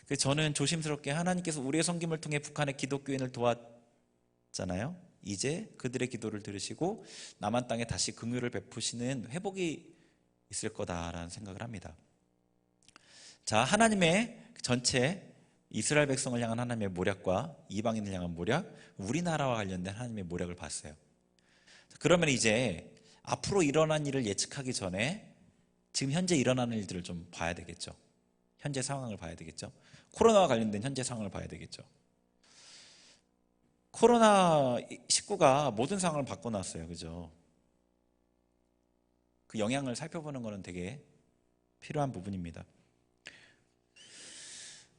그래서 저는 조심스럽게 하나님께서 우리의 섬김을 통해 북한의 기독교인을 도왔잖아요. 이제 그들의 기도를 들으시고 남한 땅에 다시 긍휼을 베푸시는 회복이 있을 거다라는 생각을 합니다. 자, 하나님의 전체 이스라엘 백성을 향한 하나님의 모략과 이방인을 향한 모략, 우리나라와 관련된 하나님의 모략을 봤어요. 그러면 이제 앞으로 일어난 일을 예측하기 전에 지금 현재 일어나는 일들을 좀 봐야 되겠죠. 현재 상황을 봐야 되겠죠. 코로나와 관련된 현재 상황을 봐야 되겠죠. 코로나19가 모든 상황을 바꿔놨어요. 그죠? 그 영향을 살펴보는 것은 되게 필요한 부분입니다.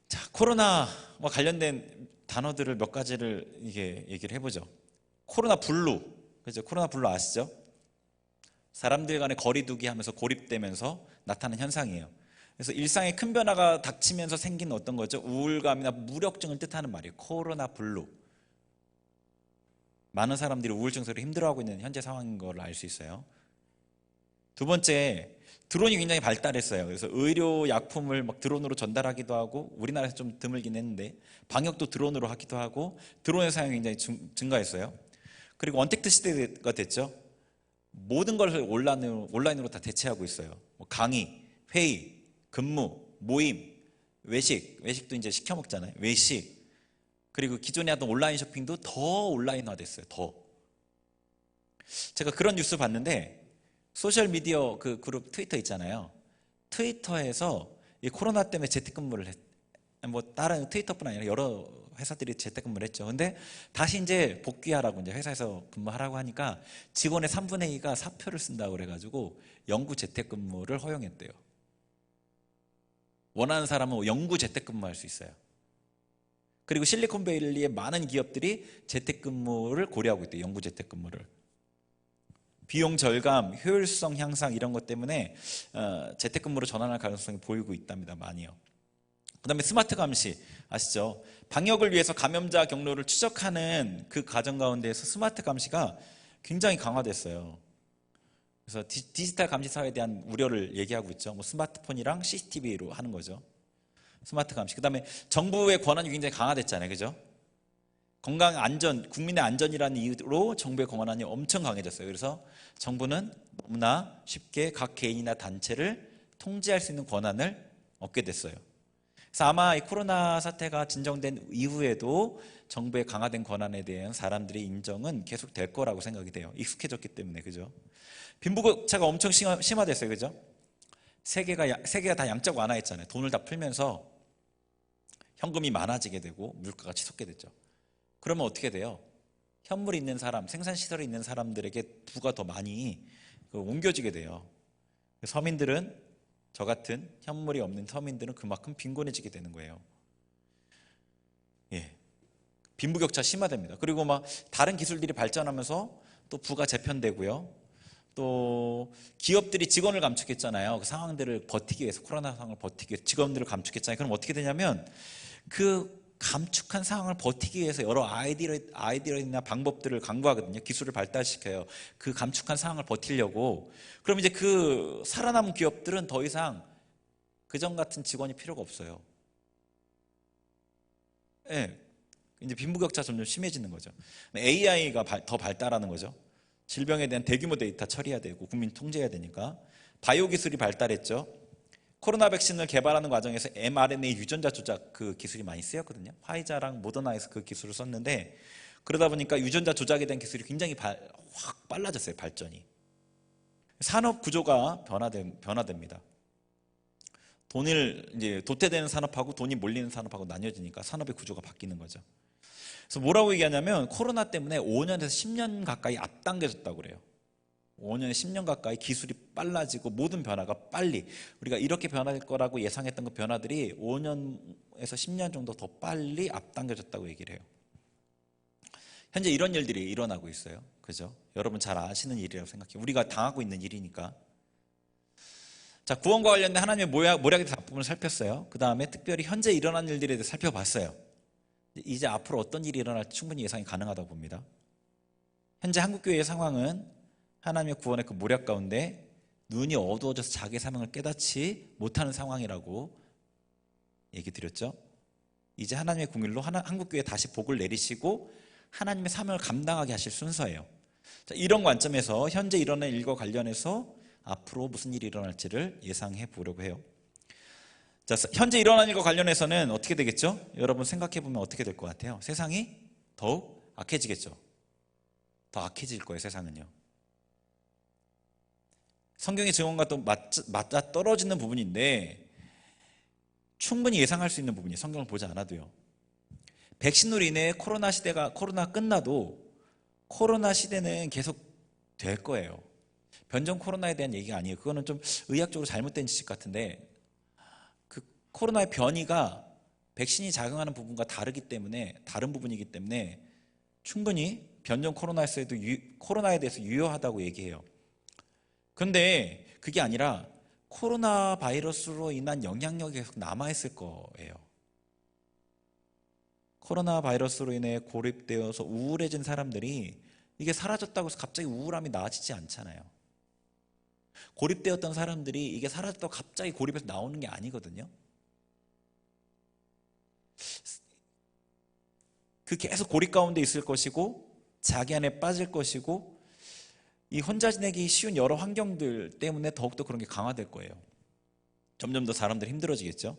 자, 코로나와 관련된 단어들을 몇 가지를 이게 얘기를 해보죠. 코로나 블루. 그죠? 코로나 블루 아시죠? 사람들 간의 거리 두기 하면서 고립되면서 나타나는 현상이에요. 그래서 일상에 큰 변화가 닥치면서 생긴 어떤 거죠? 우울감이나 무력증을 뜻하는 말이에요. 코로나 블루. 많은 사람들이 우울증 속으로 힘들어하고 있는 현재 상황인 걸 알 수 있어요. 두 번째, 드론이 굉장히 발달했어요. 그래서 의료 약품을 막 드론으로 전달하기도 하고, 우리나라에서 좀 드물긴 했는데 방역도 드론으로 하기도 하고, 드론의 사용이 굉장히 증가했어요. 그리고 언택트 시대가 됐죠. 모든 걸 온라인으로 다 대체하고 있어요. 강의, 회의, 근무, 모임, 외식도 이제 시켜 먹잖아요. 외식. 그리고 기존에 하던 온라인 쇼핑도 더 온라인화 됐어요. 더. 제가 그런 뉴스 봤는데 소셜 미디어 그 그룹 트위터 있잖아요. 트위터에서 이 코로나 때문에 재택근무를 뭐 다른 트위터뿐 아니라 여러 회사들이 재택근무를 했죠. 근데 다시 이제 복귀하라고 이제 회사에서 근무하라고 하니까 직원의 3분의 2가 사표를 쓴다고 그래가지고 영구 재택근무를 허용했대요. 원하는 사람은 영구 재택근무할 수 있어요. 그리고 실리콘밸리의 많은 기업들이 재택근무를 고려하고 있대요. 영구 재택근무를. 비용 절감, 효율성 향상 이런 것 때문에 재택근무로 전환할 가능성이 보이고 있답니다. 많이요. 그 다음에 스마트 감시 아시죠? 방역을 위해서 감염자 경로를 추적하는 그 과정 가운데에서 스마트 감시가 굉장히 강화됐어요. 그래서 디지털 감시 사회에 대한 우려를 얘기하고 있죠. 뭐 스마트폰이랑 CCTV로 하는 거죠. 스마트 감시. 그 다음에 정부의 권한이 굉장히 강화됐잖아요. 그죠? 건강 안전, 국민의 안전이라는 이유로 정부의 권한이 엄청 강해졌어요. 그래서 정부는 너무나 쉽게 각 개인이나 단체를 통제할 수 있는 권한을 얻게 됐어요. 그래서 아마 이 코로나 사태가 진정된 이후에도 정부의 강화된 권한에 대한 사람들의 인정은 계속 될 거라고 생각이 돼요. 익숙해졌기 때문에. 그죠? 빈부격차가 엄청 심화됐어요. 그죠? 세계가 다 양적 완화했잖아요. 돈을 다 풀면서 현금이 많아지게 되고 물가가 치솟게 됐죠. 그러면 어떻게 돼요? 현물이 있는 사람, 생산시설이 있는 사람들에게 부가 더 많이 옮겨지게 돼요. 서민들은, 저 같은 현물이 없는 서민들은 그만큼 빈곤해지게 되는 거예요. 예. 빈부격차 심화됩니다. 그리고 막 다른 기술들이 발전하면서 또 부가 재편되고요. 또 기업들이 직원을 감축했잖아요. 그 상황들을 버티기 위해서, 코로나 상황을 버티기 위해서 직원들을 감축했잖아요. 그럼 어떻게 되냐면 그 감축한 상황을 버티기 위해서 여러 아이디어나 방법들을 강구하거든요. 기술을 발달시켜요. 그 감축한 상황을 버티려고. 그럼 이제 그 살아남은 기업들은 더 이상 그전 같은 직원이 필요가 없어요. 예. 이제 빈부격차 점점 심해지는 거죠. AI가 더 발달하는 거죠. 질병에 대한 대규모 데이터 처리해야 되고 국민 통제해야 되니까. 바이오 기술이 발달했죠. 코로나 백신을 개발하는 과정에서 mRNA 유전자 조작 그 기술이 많이 쓰였거든요. 화이자랑 모더나에서 그 기술을 썼는데 그러다 보니까 유전자 조작에 대한 기술이 굉장히 확 빨라졌어요. 발전이. 산업 구조가 변화됩니다. 돈을 이제 도태되는 산업하고 돈이 몰리는 산업하고 나뉘어지니까 산업의 구조가 바뀌는 거죠. 그래서 뭐라고 얘기하냐면 코로나 때문에 5년에서 10년 가까이 앞당겨졌다고 그래요. 5년에 10년 가까이 기술이 빨라지고 모든 변화가 빨리, 우리가 이렇게 변할 거라고 예상했던 그 변화들이 5년에서 10년 정도 더 빨리 앞당겨졌다고 얘기를 해요. 현재 이런 일들이 일어나고 있어요. 그죠? 여러분 잘 아시는 일이라고 생각해요. 우리가 당하고 있는 일이니까. 자, 구원과 관련된 하나님의 모략의 작품을 살폈어요. 그 다음에 특별히 현재 일어난 일들에 대해 살펴봤어요. 이제 앞으로 어떤 일이 일어날지 충분히 예상이 가능하다고 봅니다. 현재 한국교회의 상황은 하나님의 구원의 그 모략 가운데 눈이 어두워져서 자기의 사명을 깨닫지 못하는 상황이라고 얘기 드렸죠. 이제 하나님의 공일로 한국교회에 다시 복을 내리시고 하나님의 사명을 감당하게 하실 순서예요. 자, 이런 관점에서 현재 일어난 일과 관련해서 앞으로 무슨 일이 일어날지를 예상해 보려고 해요. 자, 현재 일어난 일과 관련해서는 어떻게 되겠죠? 여러분 생각해 보면 어떻게 될 것 같아요? 세상이 더욱 악해지겠죠. 더 악해질 거예요. 세상은요. 성경의 증언과 또 맞아 떨어지는 부분인데 충분히 예상할 수 있는 부분이에요. 성경을 보지 않아도요. 백신으로 인해 코로나 끝나도 코로나 시대는 계속 될 거예요. 변종 코로나에 대한 얘기가 아니에요. 그거는 좀 의학적으로 잘못된 지식 같은데 그 코로나의 변이가 백신이 작용하는 부분과 다른 부분이기 때문에 충분히 변종 코로나에서도 코로나에 대해서 유효하다고 얘기해요. 그런데 그게 아니라 코로나 바이러스로 인한 영향력이 계속 남아있을 거예요. 코로나 바이러스로 인해 고립되어서 우울해진 사람들이 이게 사라졌다고 해서 갑자기 우울함이 나아지지 않잖아요. 고립되었던 사람들이 이게 사라졌다고 갑자기 고립에서 나오는 게 아니거든요. 그 계속 고립 가운데 있을 것이고 자기 안에 빠질 것이고 이 혼자 지내기 쉬운 여러 환경들 때문에 더욱더 그런 게 강화될 거예요. 점점 더 사람들이 힘들어지겠죠.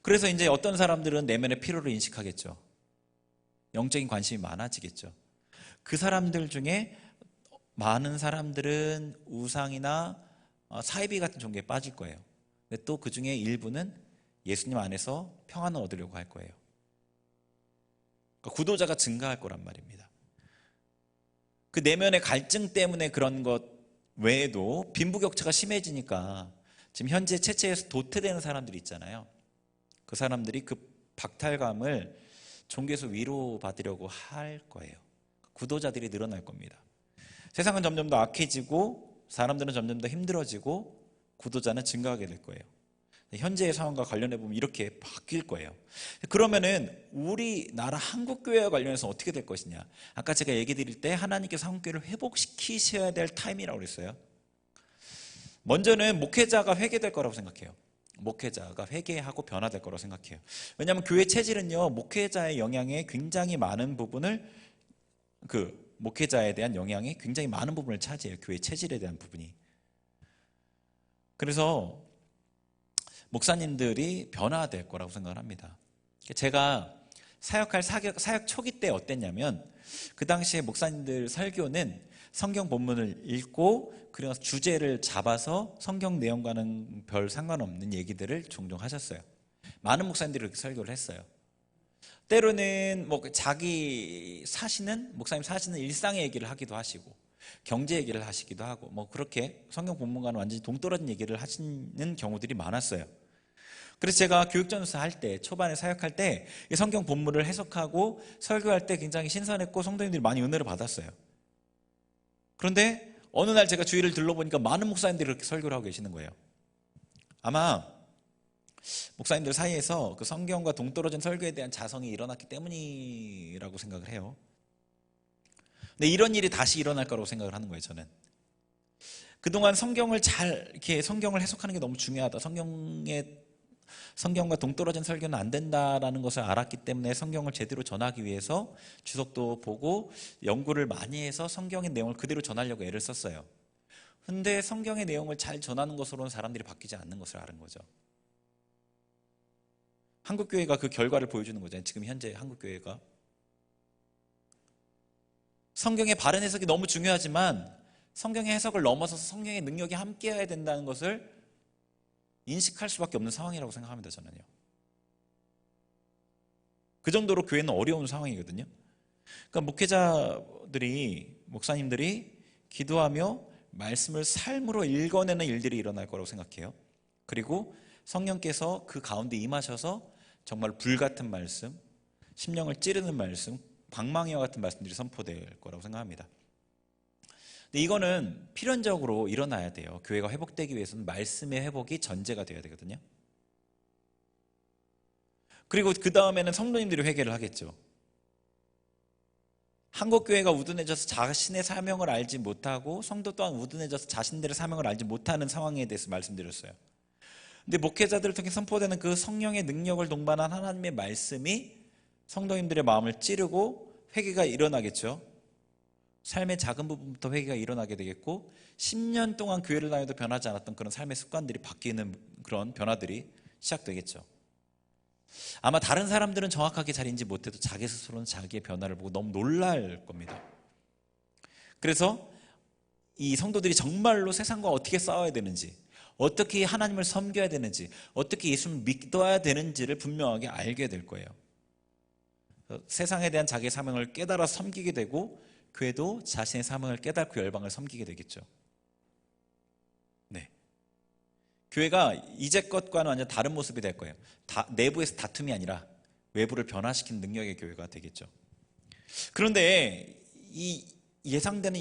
그래서 이제 어떤 사람들은 내면의 피로를 인식하겠죠. 영적인 관심이 많아지겠죠. 그 사람들 중에 많은 사람들은 우상이나 사이비 같은 종교에 빠질 거예요. 근데 또 그 중에 일부는 예수님 안에서 평안을 얻으려고 할 거예요. 그러니까 구도자가 증가할 거란 말입니다. 그 내면의 갈증 때문에 그런 것 외에도 빈부격차가 심해지니까 지금 현재 체체에서 도태되는 사람들이 있잖아요. 그 사람들이 그 박탈감을 종교에서 위로받으려고 할 거예요. 구도자들이 늘어날 겁니다. 세상은 점점 더 악해지고 사람들은 점점 더 힘들어지고 구도자는 증가하게 될 거예요. 현재의 상황과 관련해 보면 이렇게 바뀔 거예요. 그러면은 우리나라 한국교회와 관련해서 어떻게 될 것이냐? 아까 제가 얘기 드릴 때 하나님께서 한국교회를 회복시키셔야 될 타임이라고 그랬어요. 먼저는 목회자가 회개될 거라고 생각해요. 목회자가 회개하고 변화될 거라고 생각해요. 왜냐하면 교회 체질은요, 목회자의 영향에 굉장히 많은 부분을, 그 목회자에 대한 영향이 굉장히 많은 부분을 차지해요. 교회 체질에 대한 부분이. 그래서 목사님들이 변화될 거라고 생각을 합니다. 제가 사역 초기 때 어땠냐면, 그 당시에 목사님들 설교는 성경 본문을 읽고 그래서 주제를 잡아서 성경 내용과는 별 상관없는 얘기들을 종종 하셨어요. 많은 목사님들이 그렇게 설교를 했어요. 때로는 뭐 자기 사시는, 목사님 사시는 일상의 얘기를 하기도 하시고 경제 얘기를 하시기도 하고 뭐 그렇게 성경 본문과는 완전히 동떨어진 얘기를 하시는 경우들이 많았어요. 그래서 제가 교육전도사 할 때, 초반에 사역할 때 성경 본문을 해석하고 설교할 때 굉장히 신선했고 성도님들이 많이 은혜를 받았어요. 그런데 어느 날 제가 주위를 둘러보니까 많은 목사님들이 그렇게 설교를 하고 계시는 거예요. 아마 목사님들 사이에서 그 성경과 동떨어진 설교에 대한 자성이 일어났기 때문이라고 생각을 해요. 근데 이런 일이 다시 일어날 거라고 생각을 하는 거예요, 저는. 그동안 성경을 이렇게 성경을 해석하는 게 너무 중요하다. 성경과 동떨어진 설교는 안 된다라는 것을 알았기 때문에 성경을 제대로 전하기 위해서 주석도 보고 연구를 많이 해서 성경의 내용을 그대로 전하려고 애를 썼어요. 근데 성경의 내용을 잘 전하는 것으로는 사람들이 바뀌지 않는 것을 아는 거죠. 한국교회가 그 결과를 보여주는 거잖아요. 지금 현재 한국교회가. 성경의 바른 해석이 너무 중요하지만 성경의 해석을 넘어서서 성경의 능력이 함께해야 된다는 것을 인식할 수밖에 없는 상황이라고 생각합니다, 저는요. 그 정도로 교회는 어려운 상황이거든요. 그러니까 목사님들이 기도하며 말씀을 삶으로 읽어내는 일들이 일어날 거라고 생각해요. 그리고 성령께서 그 가운데 임하셔서 정말 불같은 말씀, 심령을 찌르는 말씀, 방망이와 같은 말씀들이 선포될 거라고 생각합니다. 근데 이거는 필연적으로 일어나야 돼요. 교회가 회복되기 위해서는 말씀의 회복이 전제가 되어야 되거든요. 그리고 그 다음에는 성도님들이 회개를 하겠죠. 한국교회가 우둔해져서 자신의 사명을 알지 못하고 성도 또한 우둔해져서 자신들의 사명을 알지 못하는 상황에 대해서 말씀드렸어요. 근데 목회자들을 통해 선포되는 그 성령의 능력을 동반한 하나님의 말씀이 성도님들의 마음을 찌르고 회개가 일어나겠죠. 삶의 작은 부분부터 회개가 일어나게 되겠고 10년 동안 교회를 다녀도 변하지 않았던 그런 삶의 습관들이 바뀌는 그런 변화들이 시작되겠죠. 아마 다른 사람들은 정확하게 잘 인지 못해도 자기 스스로는 자기의 변화를 보고 너무 놀랄 겁니다. 그래서 이 성도들이 정말로 세상과 어떻게 싸워야 되는지, 어떻게 하나님을 섬겨야 되는지, 어떻게 예수를 믿어야 되는지를 분명하게 알게 될 거예요. 세상에 대한 자기의 사명을 깨달아 섬기게 되고 교회도 자신의 사명을 깨닫고 열방을 섬기게 되겠죠. 네. 교회가 이제껏과는 완전 다른 모습이 될 거예요. 내부에서 다툼이 아니라 외부를 변화시키는 능력의 교회가 되겠죠. 그런데 이 예상되는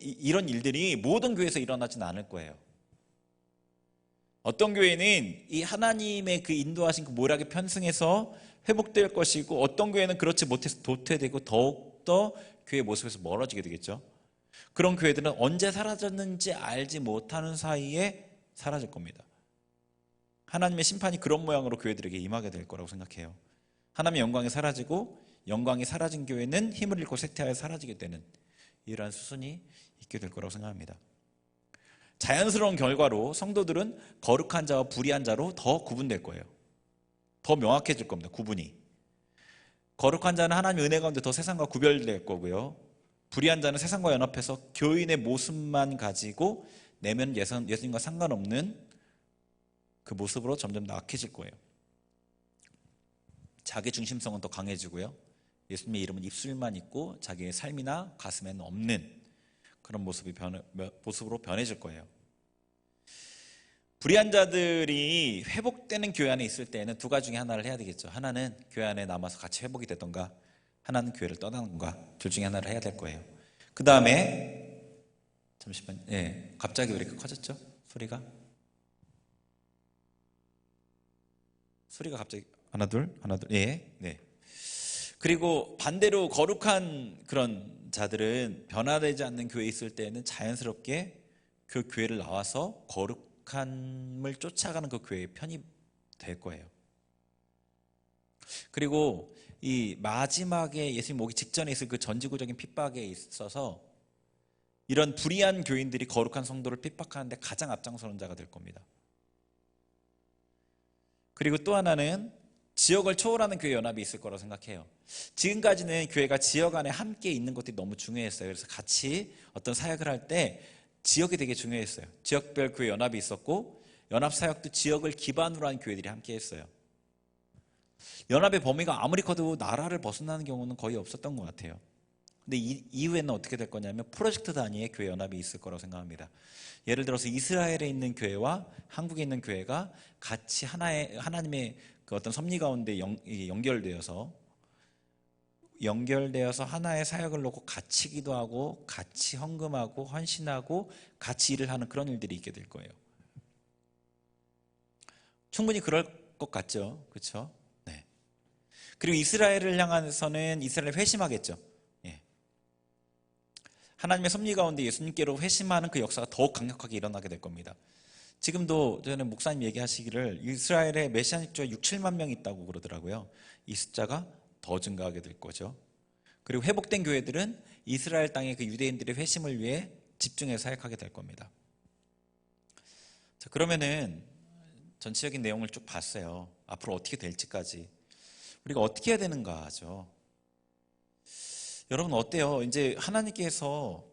이런 일들이 모든 교회에서 일어나지는 않을 거예요. 어떤 교회는 이 하나님의 그 인도하신 그 모략에 편승해서 회복될 것이고 어떤 교회는 그렇지 못해서 도태되고 더욱더 교회의 모습에서 멀어지게 되겠죠. 그런 교회들은 언제 사라졌는지 알지 못하는 사이에 사라질 겁니다. 하나님의 심판이 그런 모양으로 교회들에게 임하게 될 거라고 생각해요. 하나님의 영광이 사라지고 영광이 사라진 교회는 힘을 잃고 쇠퇴하여 사라지게 되는 이러한 수순이 있게 될 거라고 생각합니다. 자연스러운 결과로 성도들은 거룩한 자와 불의한 자로 더 구분될 거예요. 더 명확해질 겁니다. 구분이. 거룩한 자는 하나님의 은혜 가운데 더 세상과 구별될 거고요. 불의한 자는 세상과 연합해서 교인의 모습만 가지고 내면 예수님과 상관없는 그 모습으로 점점 더 악해질 거예요. 자기 중심성은 더 강해지고요. 예수님의 이름은 입술만 있고 자기의 삶이나 가슴에는 없는 그런 모습으로 변해질 거예요. 불의한 자들이 회복되는 교회 안에 있을 때는 두 가지 중에 하나를 해야 되겠죠. 하나는 교회 안에 남아서 같이 회복이 되던가, 하나는 교회를 떠나는가, 둘 중에 하나를 해야 될 거예요. 그 다음에 잠시만, 갑자기 왜 이렇게 커졌죠? 소리가 갑자기 하나 둘, 네. 그리고 반대로 거룩한 그런 자들은 변화되지 않는 교회에 있을 때는 자연스럽게 그 교회를 나와서 거룩함을 쫓아가는 그 교회에 편입될 거예요. 그리고 이 마지막에 예수님 오기 직전에 있을 그 전지구적인 핍박에 있어서 이런 불의한 교인들이 거룩한 성도를 핍박하는데 가장 앞장서는 자가 될 겁니다. 그리고 또 하나는 지역을 초월하는 교회 연합이 있을 거라고 생각해요. 지금까지는 교회가 지역 안에 함께 있는 것들이 너무 중요했어요. 그래서 같이 어떤 사역을 할 때 지역이 되게 중요했어요. 지역별 교회 연합이 있었고, 연합 사역도 지역을 기반으로 한 교회들이 함께 했어요. 연합의 범위가 아무리 커도 나라를 벗어나는 경우는 거의 없었던 것 같아요. 근데 이후에는 어떻게 될 거냐면 프로젝트 단위의 교회 연합이 있을 거라고 생각합니다. 예를 들어서 이스라엘에 있는 교회와 한국에 있는 교회가 같이 하나님의 그 어떤 섭리 가운데 연결되어서 하나의 사역을 놓고 같이 기도하고 같이 헌금하고 헌신하고 같이 일을 하는 그런 일들이 있게 될 거예요. 충분히 그럴 것 같죠, 그렇죠? 네. 그리고 이스라엘을 향해서는 이스라엘 회심하겠죠. 하나님의 섭리 가운데 예수님께로 회심하는 그 역사가 더욱 강력하게 일어나게 될 겁니다. 지금도 저는 목사님 얘기하시기를 이스라엘에 메시아닉주가 6, 7만 명이 있다고 그러더라고요. 이 숫자가 더 증가하게 될 거죠. 그리고 회복된 교회들은 이스라엘 땅의 그 유대인들의 회심을 위해 집중해서 사역하게 될 겁니다. 자, 그러면은 전체적인 내용을 쭉 봤어요. 앞으로 어떻게 될지까지. 우리가 어떻게 해야 되는가 하죠. 여러분 어때요? 이제 하나님께서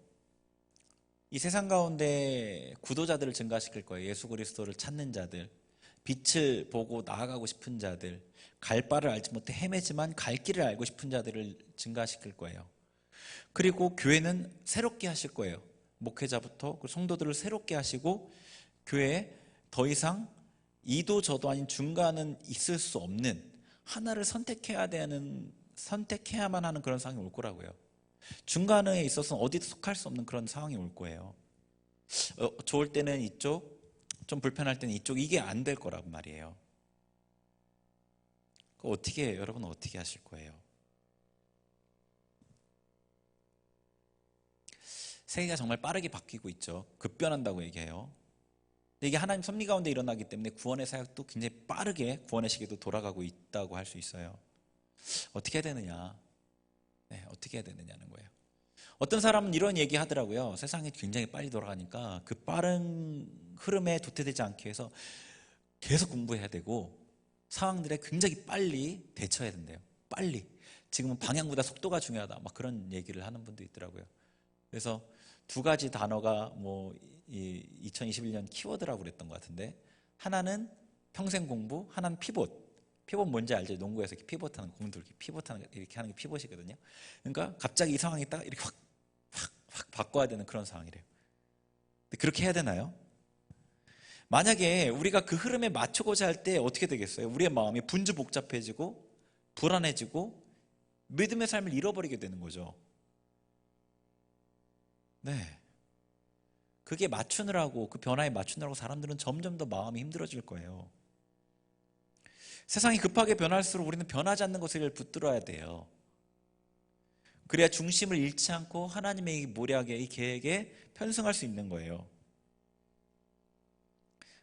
이 세상 가운데 구도자들을 증가시킬 거예요. 예수 그리스도를 찾는 자들, 빛을 보고 나아가고 싶은 자들, 갈 바를 알지 못해 헤매지만 갈 길을 알고 싶은 자들을 증가시킬 거예요. 그리고 교회는 새롭게 하실 거예요. 목회자부터 그 성도들을 새롭게 하시고 교회에 더 이상 이도 저도 아닌 중간은 있을 수 없는 하나를 선택해야만 하는 그런 상황이 올 거라고요. 중간에 있어서는 어디도 속할 수 없는 그런 상황이 올 거예요. 좋을 때는 이쪽, 좀 불편할 때는 이쪽, 이게 안 될 거라고 말이에요. 여러분은 어떻게 하실 거예요? 세계가 정말 빠르게 바뀌고 있죠. 급변한다고 얘기해요. 근데 이게 하나님 섭리 가운데 일어나기 때문에 구원의 사역도 굉장히 빠르게 구원의 시기도 돌아가고 있다고 할 수 있어요. 어떻게 해야 되느냐? 어떻게 해야 되느냐는 거예요. 어떤 사람은 이런 얘기 하더라고요. 세상이 굉장히 빨리 돌아가니까 그 빠른 흐름에 도태되지 않기 위해서 계속 공부해야 되고 상황들에 굉장히 빨리 대처해야 된대요. 빨리. 지금은 방향보다 속도가 중요하다. 막 그런 얘기를 하는 분도 있더라고요. 그래서 두 가지 단어가 2021년 키워드라고 그랬던 것 같은데, 하나는 평생 공부, 하나는 피봇. 피봇 뭔지 알죠? 농구에서 이렇게 피봇하는 공들 피봇하는 이렇게 하는 게 피봇이거든요. 그러니까 갑자기 이 상황이 딱 이렇게 확 바꿔야 되는 그런 상황이래요. 근데 그렇게 해야 되나요? 만약에 우리가 그 흐름에 맞추고자 할 때 어떻게 되겠어요? 우리의 마음이 분주복잡해지고 불안해지고 믿음의 삶을 잃어버리게 되는 거죠. 네. 그게 맞추느라고, 그 변화에 맞추느라고 사람들은 점점 더 마음이 힘들어질 거예요. 세상이 급하게 변할수록 우리는 변하지 않는 것을 붙들어야 돼요. 그래야 중심을 잃지 않고 하나님의 이 모략의 이 계획에 편승할 수 있는 거예요.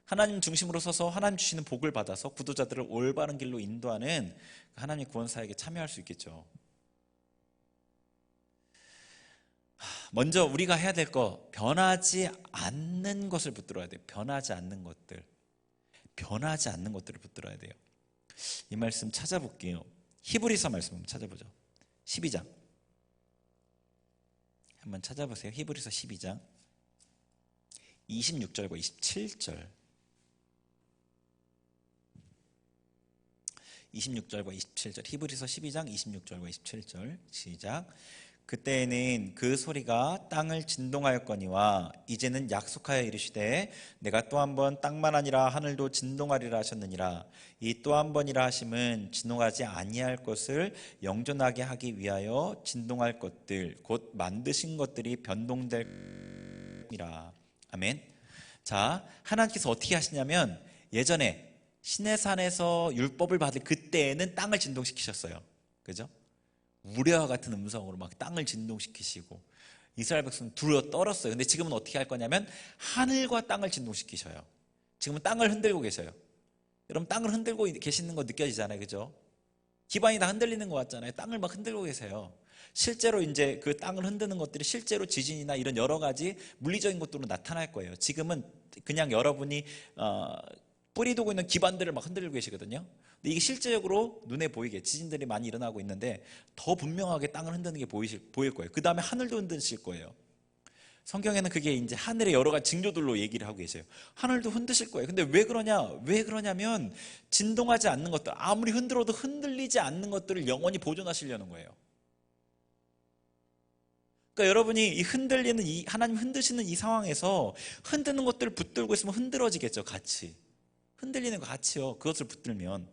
하나님 중심으로 서서 하나님 주시는 복을 받아서 구도자들을 올바른 길로 인도하는 하나님의 구원 사역에 참여할 수 있겠죠. 먼저 우리가 해야 될 거, 변하지 않는 것을 붙들어야 돼요. 변하지 않는 것들. 변하지 않는 것들을 붙들어야 돼요. 이 말씀 찾아볼게요. 히브리서 말씀 한번 찾아보죠. 12장. 한번 찾아보세요. 히브리서 12장 26절과 27절. 26절과 27절. 히브리서 12장 26절과 27절. 시작. 그때에는 그 소리가 땅을 진동하였거니와 이제는 약속하여 이르시되 내가 또 한 번 땅만 아니라 하늘도 진동하리라 하셨느니라. 이 또 한 번이라 하심은 진동하지 아니할 것을 영존하게 하기 위하여 진동할 것들 곧 만드신 것들이 변동될이라. 아멘. 자, 하나님께서 어떻게 하시냐면 예전에 시내산에서 율법을 받을 그때에는 땅을 진동시키셨어요. 그죠? 우레와 같은 음성으로 막 땅을 진동시키시고 이스라엘 백성은 두려워 떨었어요. 근데 지금은 어떻게 할 거냐면 하늘과 땅을 진동시키셔요. 지금은 땅을 흔들고 계셔요. 여러분 땅을 흔들고 계시는 거 느껴지잖아요. 그죠? 기반이 다 흔들리는 것 같잖아요. 땅을 막 흔들고 계세요. 실제로 이제 그 땅을 흔드는 것들이 실제로 지진이나 이런 여러 가지 물리적인 것들로 나타날 거예요. 지금은 그냥 여러분이 뿌리 두고 있는 기반들을 막 흔들고 계시거든요. 근데 이게 실제적으로 눈에 보이게 지진들이 많이 일어나고 있는데 더 분명하게 땅을 흔드는 게 보일 거예요. 그 다음에 하늘도 흔드실 거예요. 성경에는 그게 이제 하늘의 여러 가지 징조들로 얘기를 하고 계세요. 하늘도 흔드실 거예요. 근데 왜 그러냐? 왜 그러냐면 진동하지 않는 것들, 아무리 흔들어도 흔들리지 않는 것들을 영원히 보존하시려는 거예요. 그러니까 여러분이 이 흔들리는 이 하나님 흔드시는 이 상황에서 흔드는 것들을 붙들고 있으면 흔들어지겠죠. 같이. 흔들리는 것 같이요. 그것을 붙들면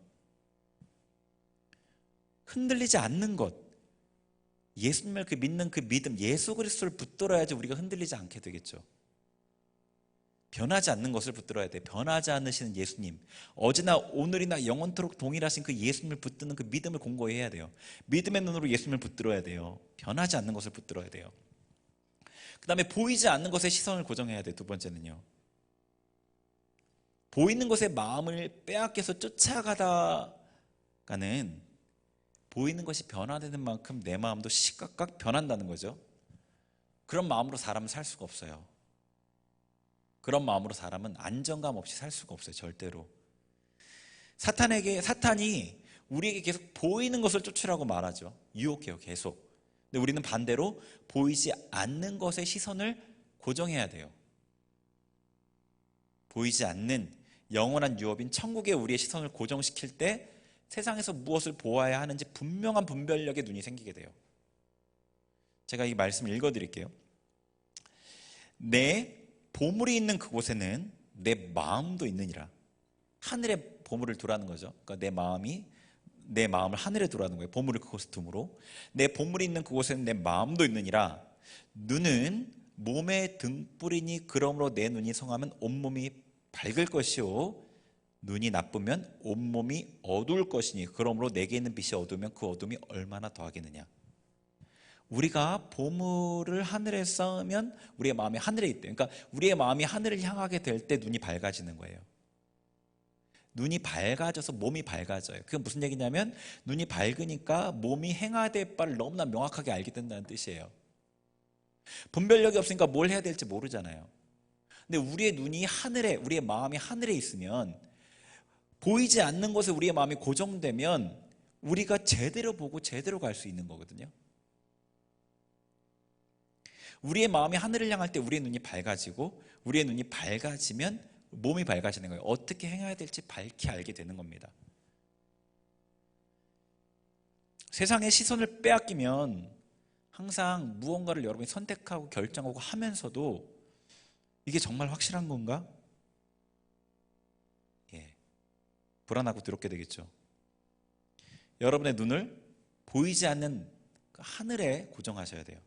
흔들리지 않는 것, 예수님을 믿는 그 믿음, 예수 그리스도를 붙들어야지 우리가 흔들리지 않게 되겠죠. 변하지 않는 것을 붙들어야 돼. 변하지 않으시는 예수님, 어제나 오늘이나 영원토록 동일하신 그 예수님을 붙드는 그 믿음을 공고히 해야 돼요. 믿음의 눈으로 예수님을 붙들어야 돼요. 변하지 않는 것을 붙들어야 돼요. 그 다음에 보이지 않는 것에 시선을 고정해야 돼요. 두 번째는요, 보이는 것에 마음을 빼앗겨서 쫓아가다가는 보이는 것이 변화되는 만큼 내 마음도 시각각 변한다는 거죠. 그런 마음으로 사람은 살 수가 없어요. 그런 마음으로 사람은 안정감 없이 살 수가 없어요. 절대로. 사탄이 우리에게 계속 보이는 것을 쫓으라고 말하죠. 유혹해요. 계속. 근데 우리는 반대로 보이지 않는 것에 시선을 고정해야 돼요. 보이지 않는 영원한 유업인 천국에 우리의 시선을 고정시킬 때 세상에서 무엇을 보아야 하는지 분명한 분별력의 눈이 생기게 돼요. 제가 이 말씀을 읽어드릴게요. 내 보물이 있는 그곳에는 내 마음도 있느니라. 하늘에 보물을 두라는 거죠. 그러니까 내 마음을 하늘에 두라는 거예요. 보물을 그곳에 둠으로. 내 보물이 있는 그곳에는 내 마음도 있느니라. 눈은 몸의 등불이니 그러므로 내 눈이 성하면 온몸이 밝을 것이요 눈이 나쁘면 온몸이 어두울 것이니 그러므로 내게 있는 빛이 어두우면 그 어둠이 얼마나 더하겠느냐. 우리가 보물을 하늘에 쌓으면 우리의 마음이 하늘에 있대요. 그러니까 우리의 마음이 하늘을 향하게 될 때 눈이 밝아지는 거예요. 눈이 밝아져서 몸이 밝아져요. 그게 무슨 얘기냐면 눈이 밝으니까 몸이 행해야 될 바를 너무나 명확하게 알게 된다는 뜻이에요. 분별력이 없으니까 뭘 해야 될지 모르잖아요. 근데 우리의 눈이 하늘에, 우리의 마음이 하늘에 있으면 보이지 않는 곳에 우리의 마음이 고정되면 우리가 제대로 보고 제대로 갈 수 있는 거거든요. 우리의 마음이 하늘을 향할 때 우리의 눈이 밝아지고 우리의 눈이 밝아지면 몸이 밝아지는 거예요. 어떻게 행해야 될지 밝히 알게 되는 겁니다. 세상의 시선을 빼앗기면 항상 무언가를 여러분이 선택하고 결정하고 하면서도 이게 정말 확실한 건가? 불안하고 두렵게 되겠죠. 여러분의 눈을 보이지 않는 그 하늘에 고정하셔야 돼요.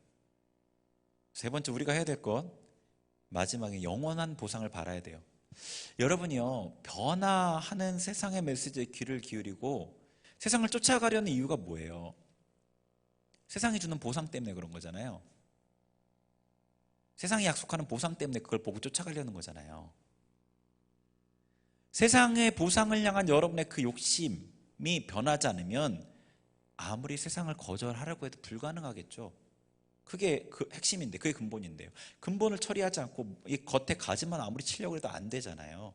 세 번째 우리가 해야 될 것, 마지막에 영원한 보상을 바라야 돼요. 여러분이요, 변화하는 세상의 메시지에 귀를 기울이고 세상을 쫓아가려는 이유가 뭐예요? 세상이 주는 보상 때문에 그런 거잖아요. 세상이 약속하는 보상 때문에 그걸 보고 쫓아가려는 거잖아요. 세상의 보상을 향한 여러분의 그 욕심이 변하지 않으면 아무리 세상을 거절하려고 해도 불가능하겠죠. 그게 그 핵심인데, 그게 근본인데요. 근본을 처리하지 않고 이 겉에 가지만 아무리 치려고 해도 안 되잖아요.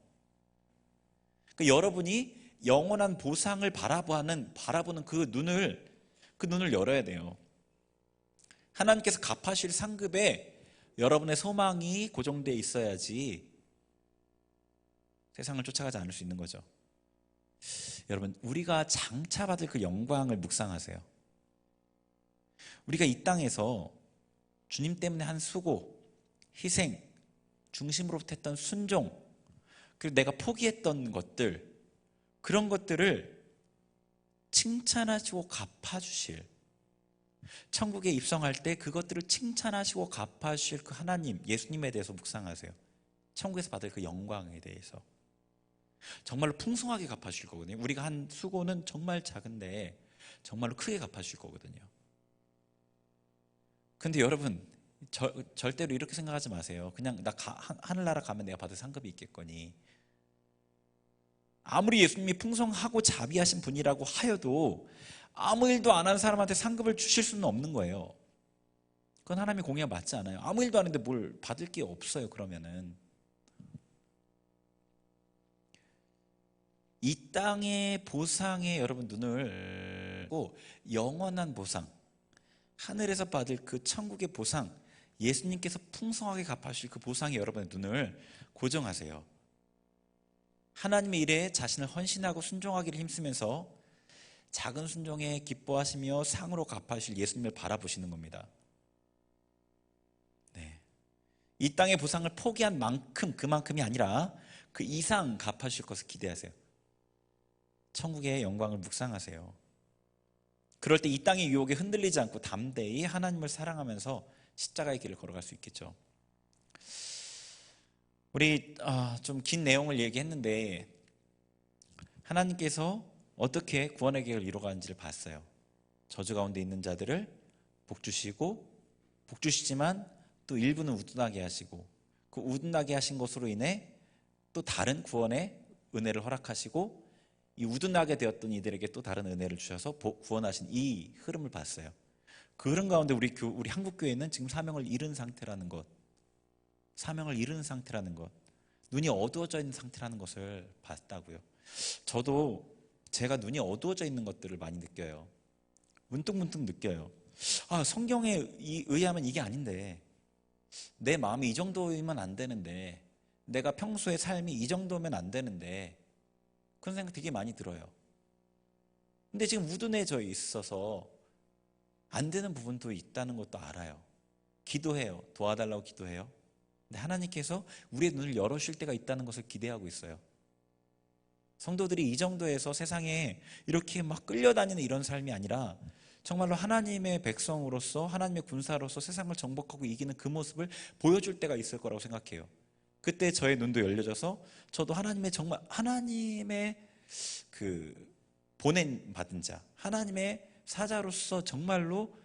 여러분이 영원한 보상을 바라보는 그 눈을 열어야 돼요. 하나님께서 갚아주실 상급에 여러분의 소망이 고정되어 있어야지 세상을 쫓아가지 않을 수 있는 거죠. 여러분, 우리가 장차 받을 그 영광을 묵상하세요. 우리가 이 땅에서 주님 때문에 한 수고, 희생, 중심으로부터 했던 순종, 그리고 내가 포기했던 것들, 그런 것들을 칭찬하시고 갚아주실, 천국에 입성할 때 그것들을 칭찬하시고 갚아주실 그 하나님, 예수님에 대해서 묵상하세요. 천국에서 받을 그 영광에 대해서 정말로 풍성하게 갚아주실 거거든요. 우리가 한 수고는 정말 작은데 정말로 크게 갚아주실 거거든요. 근데 여러분, 절대로 이렇게 생각하지 마세요. 그냥 하늘나라 가면 내가 받을 상급이 있겠거니. 아무리 예수님이 풍성하고 자비하신 분이라고 하여도 아무 일도 안 한 사람한테 상급을 주실 수는 없는 거예요. 그건 하나님의 공의가 맞지 않아요. 아무 일도 안 했는데 뭘 받을 게 없어요. 그러면은 이 땅의 보상에 여러분 눈을 고 영원한 보상, 하늘에서 받을 그 천국의 보상, 예수님께서 풍성하게 갚아주실 그 보상에 여러분의 눈을 고정하세요. 하나님의 일에 자신을 헌신하고 순종하기를 힘쓰면서 작은 순종에 기뻐하시며 상으로 갚아주실 예수님을 바라보시는 겁니다. 네. 이 땅의 보상을 포기한 만큼, 그만큼이 아니라 그 이상 갚아주실 것을 기대하세요. 천국의 영광을 묵상하세요. 그럴 때 이 땅의 유혹에 흔들리지 않고 담대히 하나님을 사랑하면서 십자가의 길을 걸어갈 수 있겠죠. 우리 좀 긴 내용을 얘기했는데 하나님께서 어떻게 구원의 계획을 이루어가는지를 봤어요. 저주 가운데 있는 자들을 복 주시지만 또 일부는 우둔하게 하시고, 그 우둔하게 하신 것으로 인해 또 다른 구원의 은혜를 허락하시고, 이 우둔하게 되었던 이들에게 또 다른 은혜를 주셔서 구원하신 이 흐름을 봤어요. 그 흐름 가운데 우리 한국교회는 지금 사명을 잃은 상태라는 것, 눈이 어두워져 있는 상태라는 것을 봤다고요. 저도 제가 눈이 어두워져 있는 것들을 많이 느껴요. 문득문득 느껴요. 성경에 의하면 이게 아닌데, 내 마음이 이 정도이면 안 되는데, 내가 평소의 삶이 이 정도면 안 되는데, 그런 생각 되게 많이 들어요. 근데 지금 우둔해져 있어서 안 되는 부분도 있다는 것도 알아요. 기도해요. 도와달라고 기도해요. 근데 하나님께서 우리의 눈을 열어주실 때가 있다는 것을 기대하고 있어요. 성도들이 이 정도에서 세상에 이렇게 막 끌려다니는 이런 삶이 아니라 정말로 하나님의 백성으로서, 하나님의 군사로서 세상을 정복하고 이기는 그 모습을 보여줄 때가 있을 거라고 생각해요. 그때 저의 눈도 열려져서 저도 하나님의 그 받은 자, 하나님의 사자로서 정말로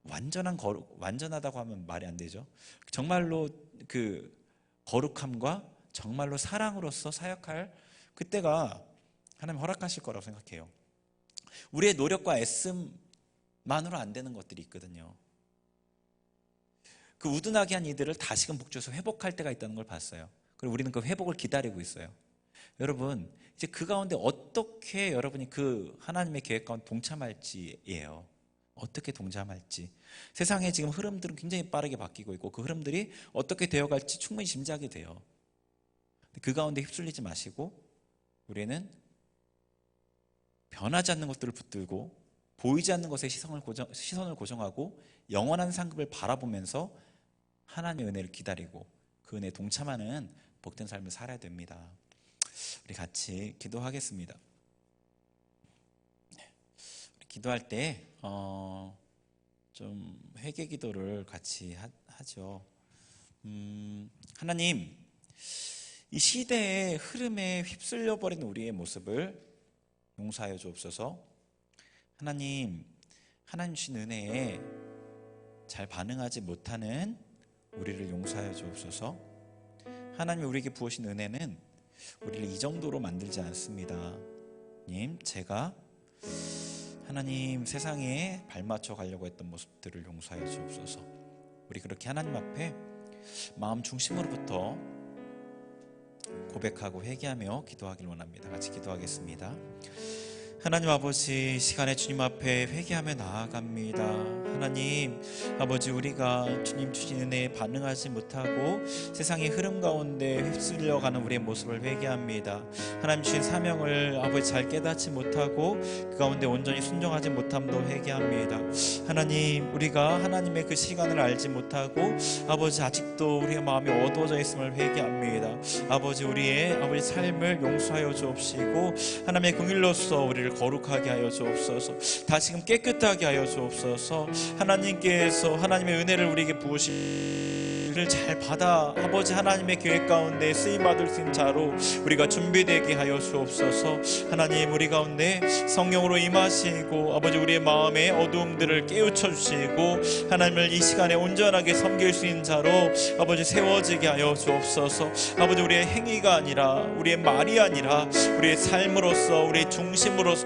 완전하다고 하면 말이 안 되죠. 정말로 그 거룩함과 정말로 사랑으로서 사역할 그때가 하나님 허락하실 거라고 생각해요. 우리의 노력과 애씀만으로 안 되는 것들이 있거든요. 그 우둔하게 한 이들을 다시금 복주어서 회복할 때가 있다는 걸 봤어요. 그리고 우리는 그 회복을 기다리고 있어요. 여러분, 이제 그 가운데 어떻게 여러분이 그 하나님의 계획 가운데 동참할지예요. 어떻게 동참할지. 세상의 지금 흐름들은 굉장히 빠르게 바뀌고 있고 그 흐름들이 어떻게 되어갈지 충분히 짐작이 돼요. 그 가운데 휩쓸리지 마시고 우리는 변하지 않는 것들을 붙들고 보이지 않는 것에 시선을 고정하고 영원한 상급을 바라보면서 하나님의 은혜를 기다리고 그 은혜에 동참하는 복된 삶을 살아야 됩니다. 우리 같이 기도하겠습니다. 기도할 때 좀 회개 기도를 같이 하죠. 하나님, 이 시대의 흐름에 휩쓸려 버린 우리의 모습을 용서하여 주옵소서. 하나님 주신 은혜에 잘 반응하지 못하는 우리를 용서하여 주옵소서. 하나님이 우리에게 부으신 은혜는 우리를 이 정도로 만들지 않습니다. 제가 하나님, 세상에 발맞춰 가려고 했던 모습들을 용서하여 주옵소서. 우리 그렇게 하나님 앞에 마음 중심으로부터 고백하고 회개하며 기도하길 원합니다. 같이 기도하겠습니다. 하나님 아버지, 시간에 주님 앞에 회개하며 나아갑니다. 하나님 아버지, 우리가 주님 주신 은혜에 반응하지 못하고 세상의 흐름 가운데 휩쓸려가는 우리의 모습을 회개합니다. 하나님 주신 사명을 아버지 잘 깨닫지 못하고 그 가운데 온전히 순종하지 못함도 회개합니다. 하나님, 우리가 하나님의 그 시간을 알지 못하고 아버지 아직도 우리의 마음이 어두워져 있음을 회개합니다. 아버지, 우리의 아버지 삶을 용서하여 주옵시고 하나님의 긍휼로서 우리를 거룩하게 하여 주옵소서. 다시금 깨끗하게 하여 주옵소서. 하나님께서 하나님의 은혜를 우리에게 부으시기를 잘 받아 아버지 하나님의 계획 가운데 쓰임받을 수 있는 자로 우리가 준비되게 하여 주옵소서. 하나님, 우리 가운데 성령으로 임하시고 아버지 우리의 마음의 어두움들을 깨우쳐 주시고 하나님을 이 시간에 온전하게 섬길 수 있는 자로 아버지 세워지게 하여 주옵소서. 아버지, 우리의 행위가 아니라 우리의 말이 아니라 우리의 삶으로서 우리의 중심으로서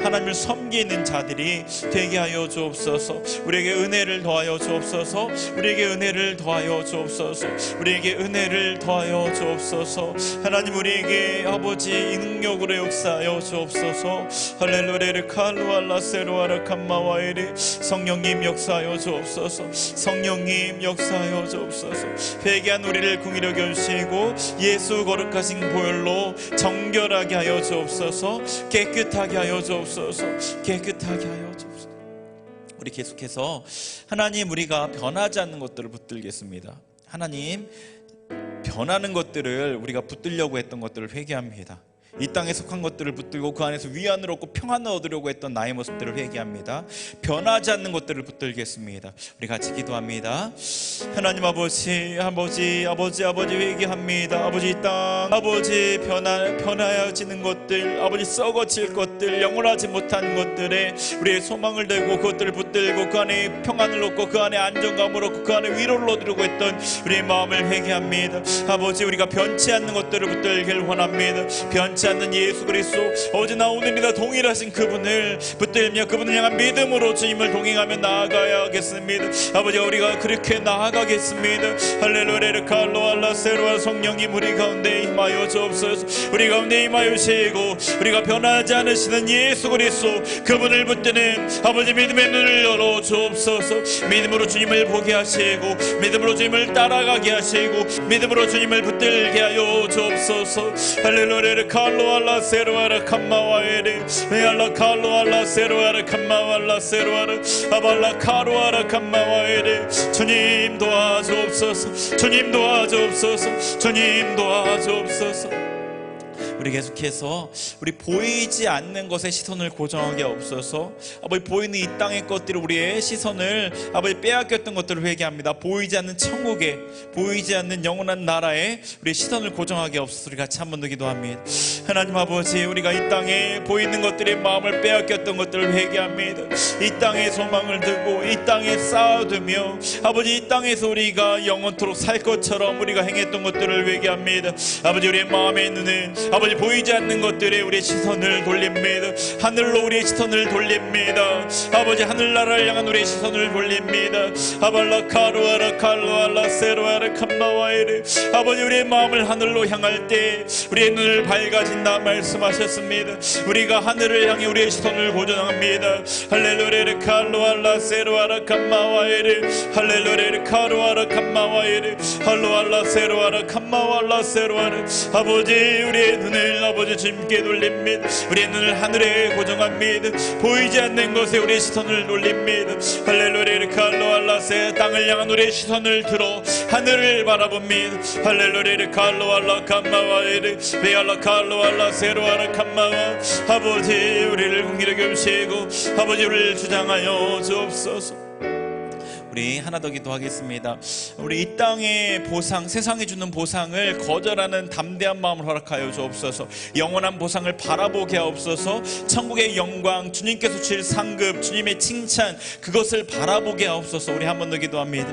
하나님을 섬기는 자들이 되게 하여 주옵소서. 우리에게 은혜를 더하여 주옵소서. 우리에게 은혜를 더하여 주옵소서. 우리에게 은혜를 더하여 주옵소서. 하나님, 우리에게 아버지 이 능력으로 역사하여 주옵소서. 할렐루야 칼루알라 세루아라 캄마와이리. 성령님 역사하여 주옵소서. 성령님 역사하여 주옵소서. 회개한 우리를 긍휼히 여기시고 예수 거룩하신 보혈로 정결하게 하여 주옵소서. 깨끗하게 하여 주옵소서. 깨끗하게 하여 주옵소서. 우리 계속해서 하나님, 우리가 변하지 않는 것들을 붙들겠습니다. 하나님, 변하는 것들을 우리가 붙들려고 했던 것들을 회개합니다. 이 땅에 속한 것들을 붙들고 그 안에서 위안을 얻고 평안을 얻으려고 했던 나의 모습들을 회개합니다. 변하지 않는 것들을 붙들겠습니다. 우리 같이 기도합니다. 하나님 아버지 회개합니다. 아버지, 이 땅 아버지 변하여지는 것들, 아버지 썩어질 것들, 영원하지 못한 것들에 우리의 소망을 대고 그것들을 붙들고 그 안에 평안을 얻고 그 안에 안정감을 얻고 그 안에 위로를 얻으려고 했던 우리의 마음을 회개합니다. 아버지, 우리가 변치 않는 것들을 붙들길 원합니다. 변치 않는 예수 그리스도, 어제나 오늘이나 동일하신 그분을 붙들며 그분을 향한 믿음으로 주님을 동행하며 나아가야겠습니다. 아버지, 우리가 그렇게 나아가겠습니다. 할렐루야 칼로알라 세루아. 성령님 우리 가운데 임하여 주옵소서. 우리 가운데 임하여 주시고 우리가 변하지 않으시는 예수 그리스도, 그분을 붙드는 아버지 믿음의 눈을 열어 주옵소서. 믿음으로 주님을 보게 하시고 믿음으로 주님을 따라가게 하시고 믿음으로 주님을 붙들게 하여 주옵소서. 할렐루야 칼로알라 세루아라 캄마와에레 메알라 칼로알라 세루아라 캄마왈라 세루아라 아발라 카루아라 캄마와에레. 주님 도와주옵소서. 주님 도와주옵소서. 주님 도와주옵소서. 우리 계속해서 우리 보이지 않는 것에 시선을 고정하게 없어서 아버지, 보이는 이 땅의 것들이 우리의 시선을 아버지 빼앗겼던 것들을 회개합니다. 보이지 않는 천국에, 보이지 않는 영원한 나라에 우리의 시선을 고정하게 없어서 우리 같이 한 번 더 기도합니다. 하나님 아버지, 우리가 이 땅에 보이는 것들의 마음을 빼앗겼던 것들을 회개합니다. 이 땅에 소망을 두고 이 땅에 쌓아두며 아버지 이 땅에서 우리가 영원토록 살 것처럼 우리가 행했던 것들을 회개합니다. 아버지, 우리의 마음의 눈은 아버지 보이지 않는 것들에 우리의 시선을 돌립니다. 하늘로 우리의 시선을 돌립니다. 아버지, 하늘나라를 향한 우리의 시선을 돌립니다. 아발라 카루아라 칼루알라 세루아라 캄마와이르. 아버지, 우리의 마음을 하늘로 향할 때 우리의 눈을 밝아진다 말씀하셨습니다. 우리가 하늘을 향해 우리의 시선을 고정합니다. 할렐루야 칼루알라 세루아라 캄마와이르. 할렐루야 카루아라 캄마와이르. 할루알라 세루아라 캄마왈라 세루아르. 아버지, 우리의 눈을 아버지 주님께 돌립니다. 우리의 눈을 하늘에 고정합니다. 보이지 않는 것에 우리의 시선을 돌립니다. 할렐루야 칼로알라세. 땅을 향한 우리의 시선을 들어 하늘을 바라봅니다. 할렐루야 칼로알라 캄마와이르 베알라 칼로알라 세로알라 캄마와. 아버지, 우리를 긍휼히 여기시고 아버지, 우리를 주장하여 주옵소서. 우리 하나 더 기도하겠습니다. 우리 이 땅의 보상, 세상이 주는 보상을 거절하는 담대한 마음을 허락하여 주옵소서. 영원한 보상을 바라보게 하옵소서. 천국의 영광, 주님께서 주실 상급, 주님의 칭찬, 그것을 바라보게 하옵소서. 우리 한 번 더 기도합니다.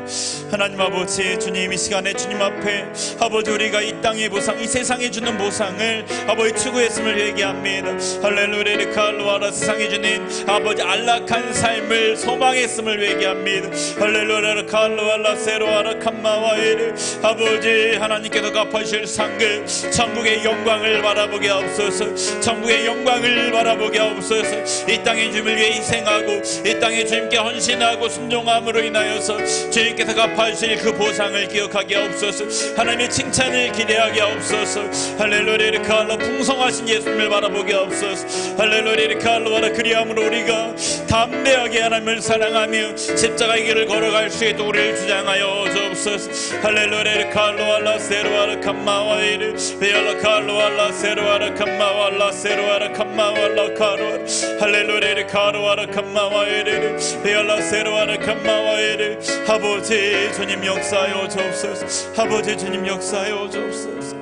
하나님 아버지, 주님 이 시간에 주님 앞에 아버지 우리가 이 땅의 보상, 이 세상이 주는 보상을 아버지 추구했음을 얘기합니다. 할렐루야 칼루아라, 세상이 주는 아버지 안락한 삶을 소망했음을 얘기합니다. 할렐루야 칼루아라 세로아라 캄마와이르, 아버지 하나님께서 갚아주실 상급, 천국의 영광을 바라보게 하옵소서. 천국의 영광을 바라보게 하옵소서. 이 땅의 주님을 위해 희생하고 이 땅에 주님께 헌신하고 순종함으로 인하여서 주님께서 갚아주실 그 보상을 기억하게 하옵소서. 하나님의 칭찬을 기대하게 하옵소서. 할렐루야 칼로, 풍성하신 예수님을 바라보게 하옵소서. 할렐루야 칼로와라, 그리함으로 우리가 담대하게 하나님을 사랑하며 십자가의 길을 걸어갈 수 있도록 우리를 주장하여 주옵소서. 할렐루야 칼로알라 세로아라 캄마와이르 베알라 칼로알라 세로아라 캄마왈라 세로아라 캄마왈라 카로아라, 할렐루야 카로아라 캄마와이르 베알라 세로아라 캄마와이르. 아버지 주님 역사하여 주옵소서. 아버지 주님 역사하여 주옵소서.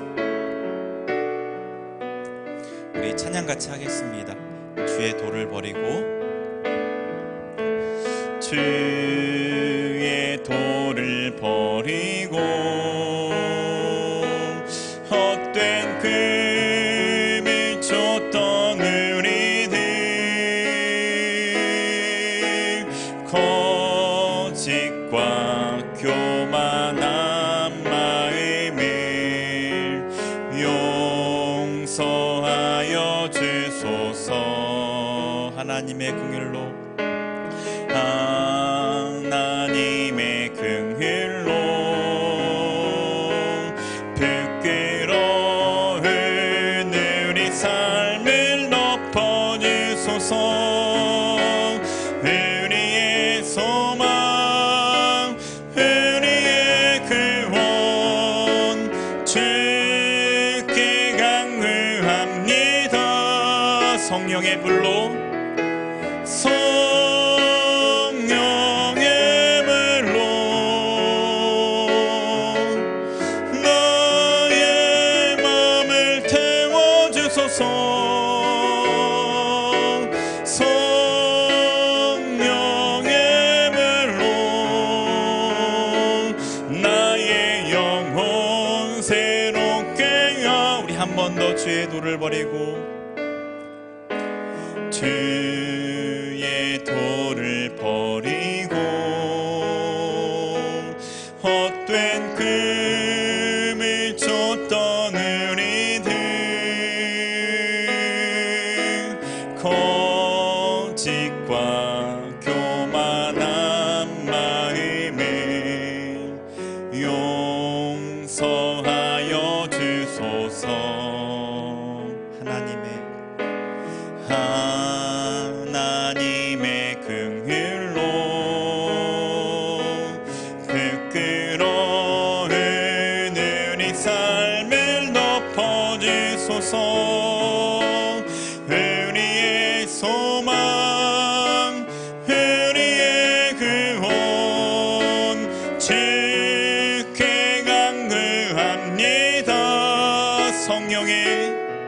우리 찬양 같이 하겠습니다. 주의 도를 버리고, 주의 도를 버리고 헛된 금을 쫓던 우리들, 거짓과 교만한 마음을 용서하여 주소서. 하나님의 긍휼로, 하나님의 긍휼로 부끄러운 우리 삶을 덮어주소서. 우리의 소망, 우리의 구원 주께 강구합니다. 성령의 불로, 성령의 불로 나의 맘을 태워주소서. 성령의 불로 나의 영혼 새롭게 하여. 우리 한 번 더 주의 도를 버리고, 주의 도를 버리고 헛된 금을 쫓던 우리들, 거짓과 교만한 마음을 용서하여 주소서. 하나님의 긍휼로 부끄러운 우리 삶을 덮어주소서. 우리의 소망, 우리의 구원 주께 강구합니다. 성령의 물로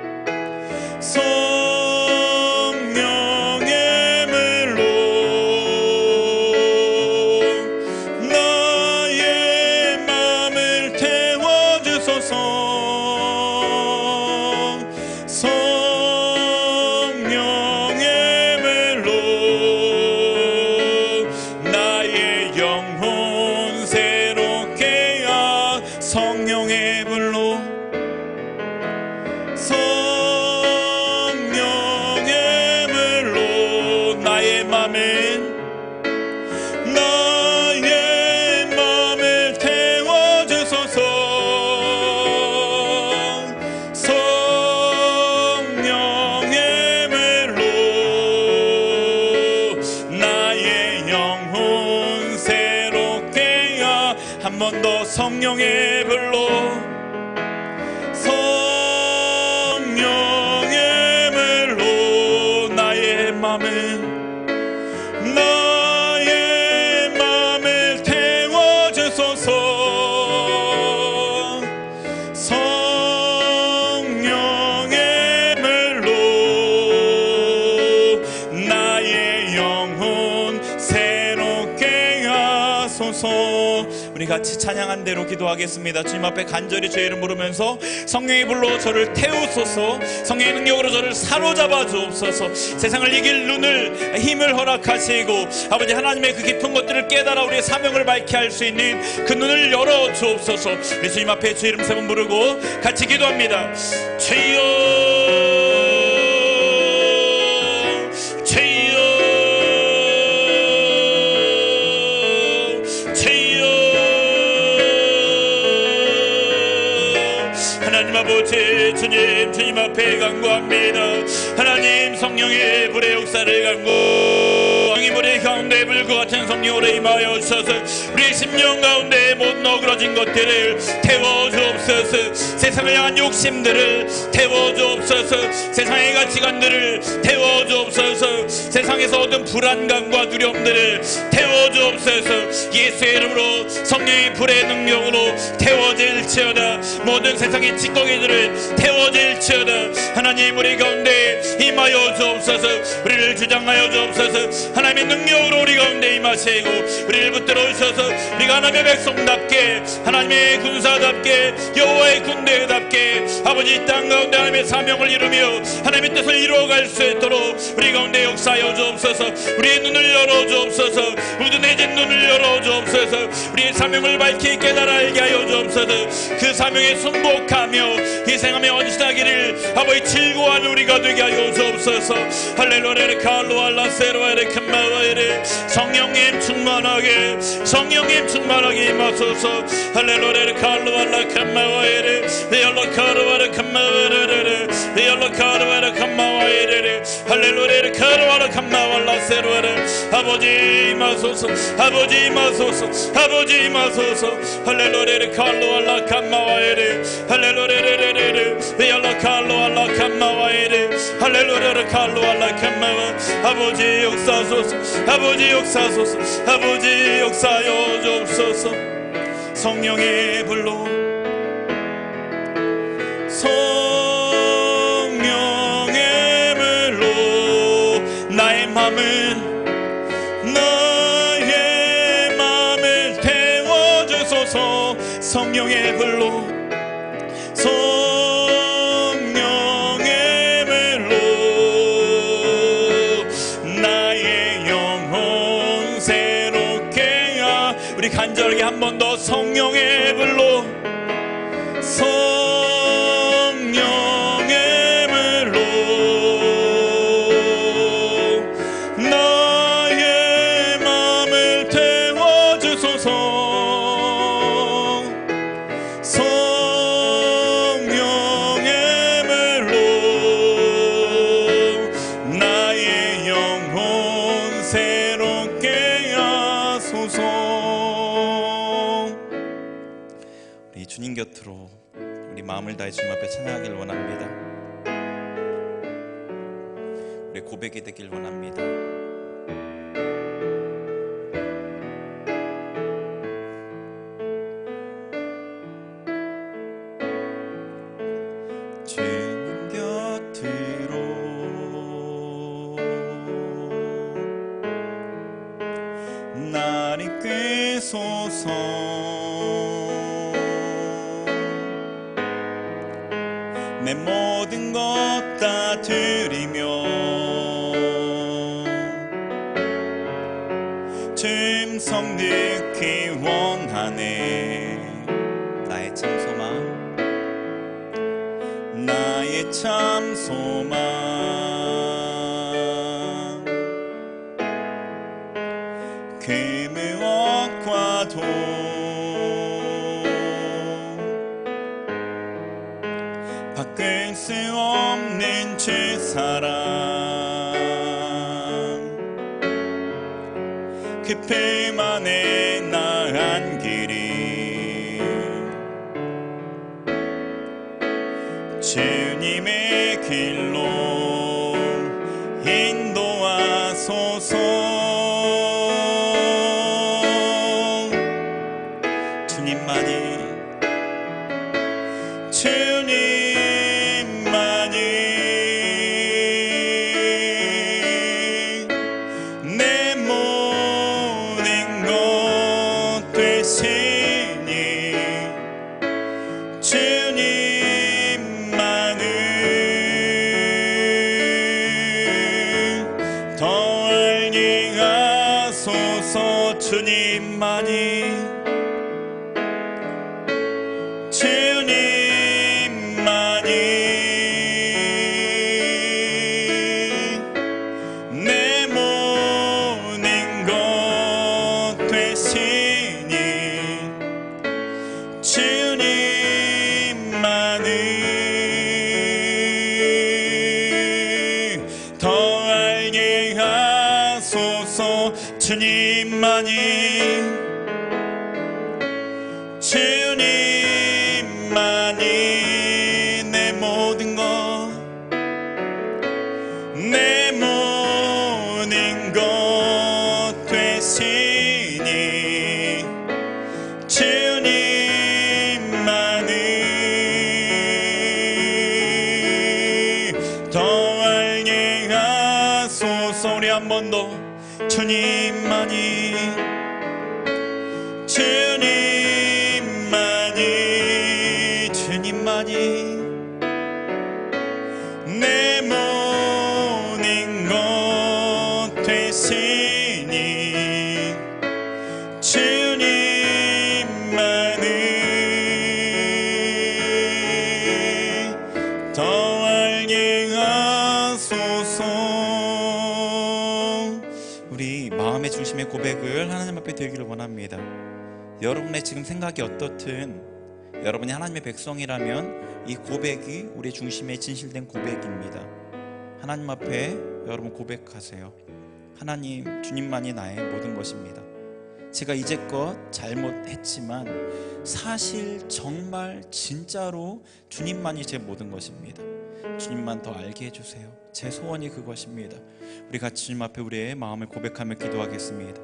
나의 맘을 태워주소서. 성령의 물로 나의 영혼 새롭게 하. 성령의 불로, 성령의 불로 나의 맘을 태워주소서. 성령의 불로 나의 영혼 새롭게 하. 한 번 더 성령의 불로, 성령의 불로 나의 맘을 우리 같이 찬양한 대로 기도하겠습니다. 주님 앞에 간절히 주의 이름 부르면서 성령의 불로 저를 태우소서, 성령의 능력으로 저를 사로잡아 주옵소서. 세상을 이길 눈을, 힘을 허락하시고 아버지 하나님의 그 깊은 것들을 깨달아 우리의 사명을 밝게 할 수 있는 그 눈을 열어 주옵소서. 우리 주님 앞에 주의 이름 세 번 부르고 같이 기도합니다. 주여, 주여, 주여. 하나님 아버지, 주님 앞에 간구합니다. 하나님 성령의 불의 역사를 간구, 우리 가운데 불과 같은 성령으로 임하여 주셔서 우리 심령 가운데 못 너그러진 것들을 태워주옵소서. 세상을 향한 욕심들을 태워주옵소서. 세상의 가치관들을 태워주옵소서. 세상에서 얻은 불안감과 두려움들을 태워주옵소서. 예수의 이름으로 성령의 불의 능력으로 태워질지어다. 모든 세상의 찌꺼기들을 태워질지어다. 하나님 우리 가운데 임하여 주옵소서. 우리를 주장하여 주옵소서. 하나님의 능력으로 우리 가운데 임하시고 우리를 붙들어 주셔서 우리가 하나님의 백성답게, 하나님의 군사답게, 여호와의 군대답게 아버지 이 땅 가운데 하나님의 사명을 이루며 하나님의 뜻을 이루어갈 수 있도록 우리 가운데 역사하여 주옵소서. 우리의 눈을 열어 주옵소서. 우둔해진 눈을 열어 주옵소서. 우리의 사명을 밝히 깨달아 알게 하여 주옵소서. 그 사명에 순복하며 희생하며 헌신하기를 아버지 즐거워하는 우리가 되게 하여 주옵소서. 할렐루야 칼로알라세로에레 칸마와에레. 성령님 충만하게, 성령님 충만하게 임하소서. 할렐루야 칼로알라 칸마와에레 베알라 카르와라 칸마와에레 베알라 카르와라 칸마와에레 할렐루야 카르와라 칸마왈라세로에레. 아버지 임하소서, 아버지 임하소서, 아버지 임하소서. 할렐루야 칼로알라 칸마와에레 할렐루야 베알라 칼로알라 칸마와에레 할렐루야 칼로알라 칸마와. 아버지 역사소서, 아버지 역사소서, 아버지 역사여 주옵소서. 성령의 불로, 성령의 불로 나의 맘을 태워주소서. 성령의 불로, 성령의 불로 나의 영혼 새롭게 하. 우리 간절하게 한 번 더 성령의 불로, 성령의 불로 나의 맘을 태워주소서. 성령의 불로 나의 영혼 새롭게 하소서. 우리 주님 곁으로 우리 마음을 다해 주님 앞에 찬양하길 원합니다. 우리 고백이 되길 원합니다. 주님 곁으로 날 이끄소서. 내 모든 것 다 드리며 짐성 넣기 원하네. 나의 참 소망, 나의 참 소망. 그 무엇과도 바꿀 수 없는 주 사랑. 그 품 안에 나간 길이 주님의 길로 인도하소서. 주님만이, 주님만이 내 모든 것 되시 주님만이 주님만이 내 모든 것 되시니 주님만을 더 알게 하소서. 주님만이 주님만이 내 모든 것 내 모든 것 되시니 주님만을 더 알게 하소서. 우리 한 번 더 주님만이 주님만이 주님만이 내 모든 것 되시니 주님만을 더 알게 하소서. 우리 마음의 중심의 고백을 하나님 앞에 드리기를 원합니다. 여러분의 지금 생각이 어떻든 여러분이 하나님의 백성이라면 이 고백이 우리 중심에 진실된 고백입니다. 하나님 앞에 여러분 고백하세요. 하나님, 주님만이 나의 모든 것입니다. 제가 이제껏 잘못했지만 사실 정말 진짜로 주님만이 제 모든 것입니다. 주님만 더 알게 해주세요. 제 소원이 그것입니다. 우리 같이 주님 앞에 우리의 마음을 고백하며 기도하겠습니다.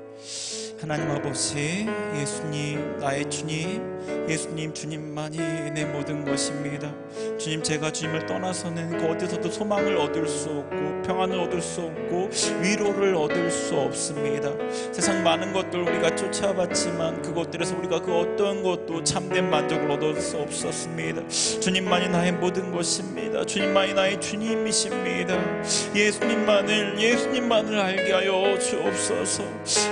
하나님 아버지, 예수님, 나의 주님, 예수님, 주님만이 내 모든 것입니다. 주님, 제가 주님을 떠나서는 그 어디서도 소망을 얻을 수 없고 평안을 얻을 수 없고 위로를 얻을 수 없습니다. 세상 많은 것들 우리가 쫓아봤지만 그것들에서 우리가 그 어떤 것도 참된 만족을 얻을 수 없었습니다. 주님만이 나의 모든 것입니다. 주님만이 나의 주님이십니다. 예수님만을 알게 하여 주옵소서.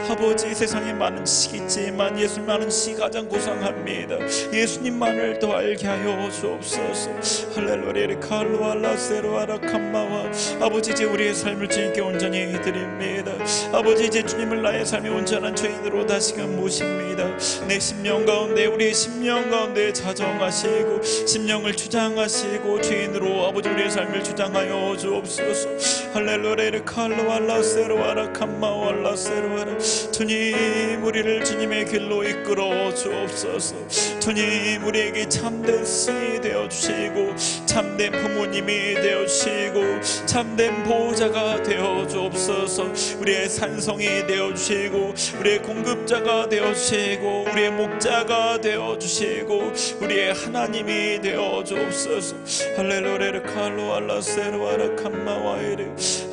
아버지, 세상에 많은 지식이 있지만 예수님만은 지식이 가장 고상합니다. 예수님만을 더 알게 하여 주옵소서. 할렐루야 칼루알라세로아라 캄마와. 아버지, 이제 우리의 삶을 주님께 온전히 드립니다. 아버지, 이제 주님을 나의 삶의 온전한 주인으로 다시금 모십니다. 내 심령 가운데, 우리의 심령 가운데 자정하시고 심령을 주장하시고 주인으로 아버지 우리의 삶을 주장하여 주옵소서. 할렐루야 칼루알라세로아라 캄마와라세로아라. 주님, 우리를 주님의 길로 이끌어 주옵소서. 주님, 우리에게 참된 스승이 되어주시고 참된 부모님이 되어주시고 참된 보호자가 되어주옵소서. 우리의 산성이 되어주시고 우리의 공급자가 되어주시고 우리의 목자가 되어주시고 우리의 하나님이 되어주옵소서. 할렐루야 칼로알라세로아라 캄마와이르.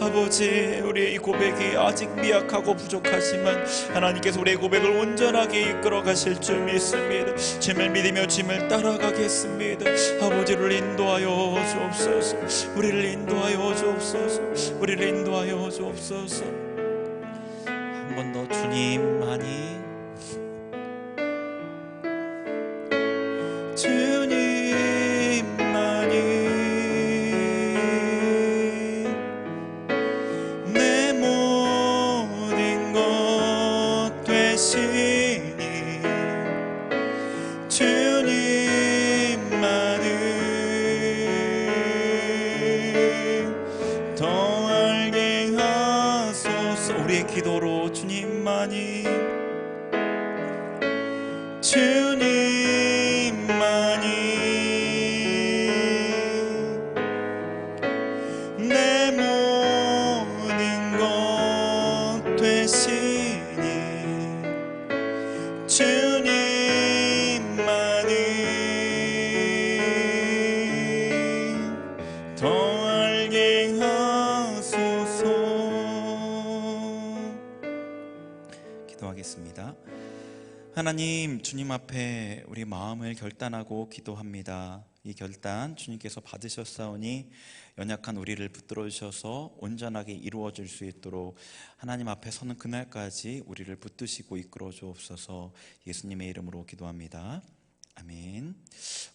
아버지, 우리의 이 고백이 아직 미약하고 부족하지만 하나님께서 우리의 고백을 온전하게 이끌어 가실 줄 믿습니다. 주님을 믿으며 주님을 따라가겠습니다. 아버지를 인도하여 주옵소서. 우리를 인도하여 주옵소서. 우리를 인도하여 주옵소서. 한 번 더 주님만이 내 모든 것 되시니 주님만을 더 알게 하소서. 우리의 기도로 주님만이 내 모든 것 되시니 주님만을 더 알게 하소서. 기도하겠습니다. 하나님, 주님 앞에 우리 마음을 결단하고 기도합니다. 이 결단 주님께서 받으셨사오니 연약한 우리를 붙들어 주셔서 온전하게 이루어질 수 있도록 하나님 앞에 서는 그날까지 우리를 붙드시고 이끌어 주옵소서. 예수님의 이름으로 기도합니다. 아멘.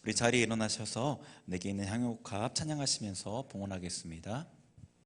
우리 자리에 일어나셔서 내게 있는 향유옥합 찬양하시면서 봉헌하겠습니다.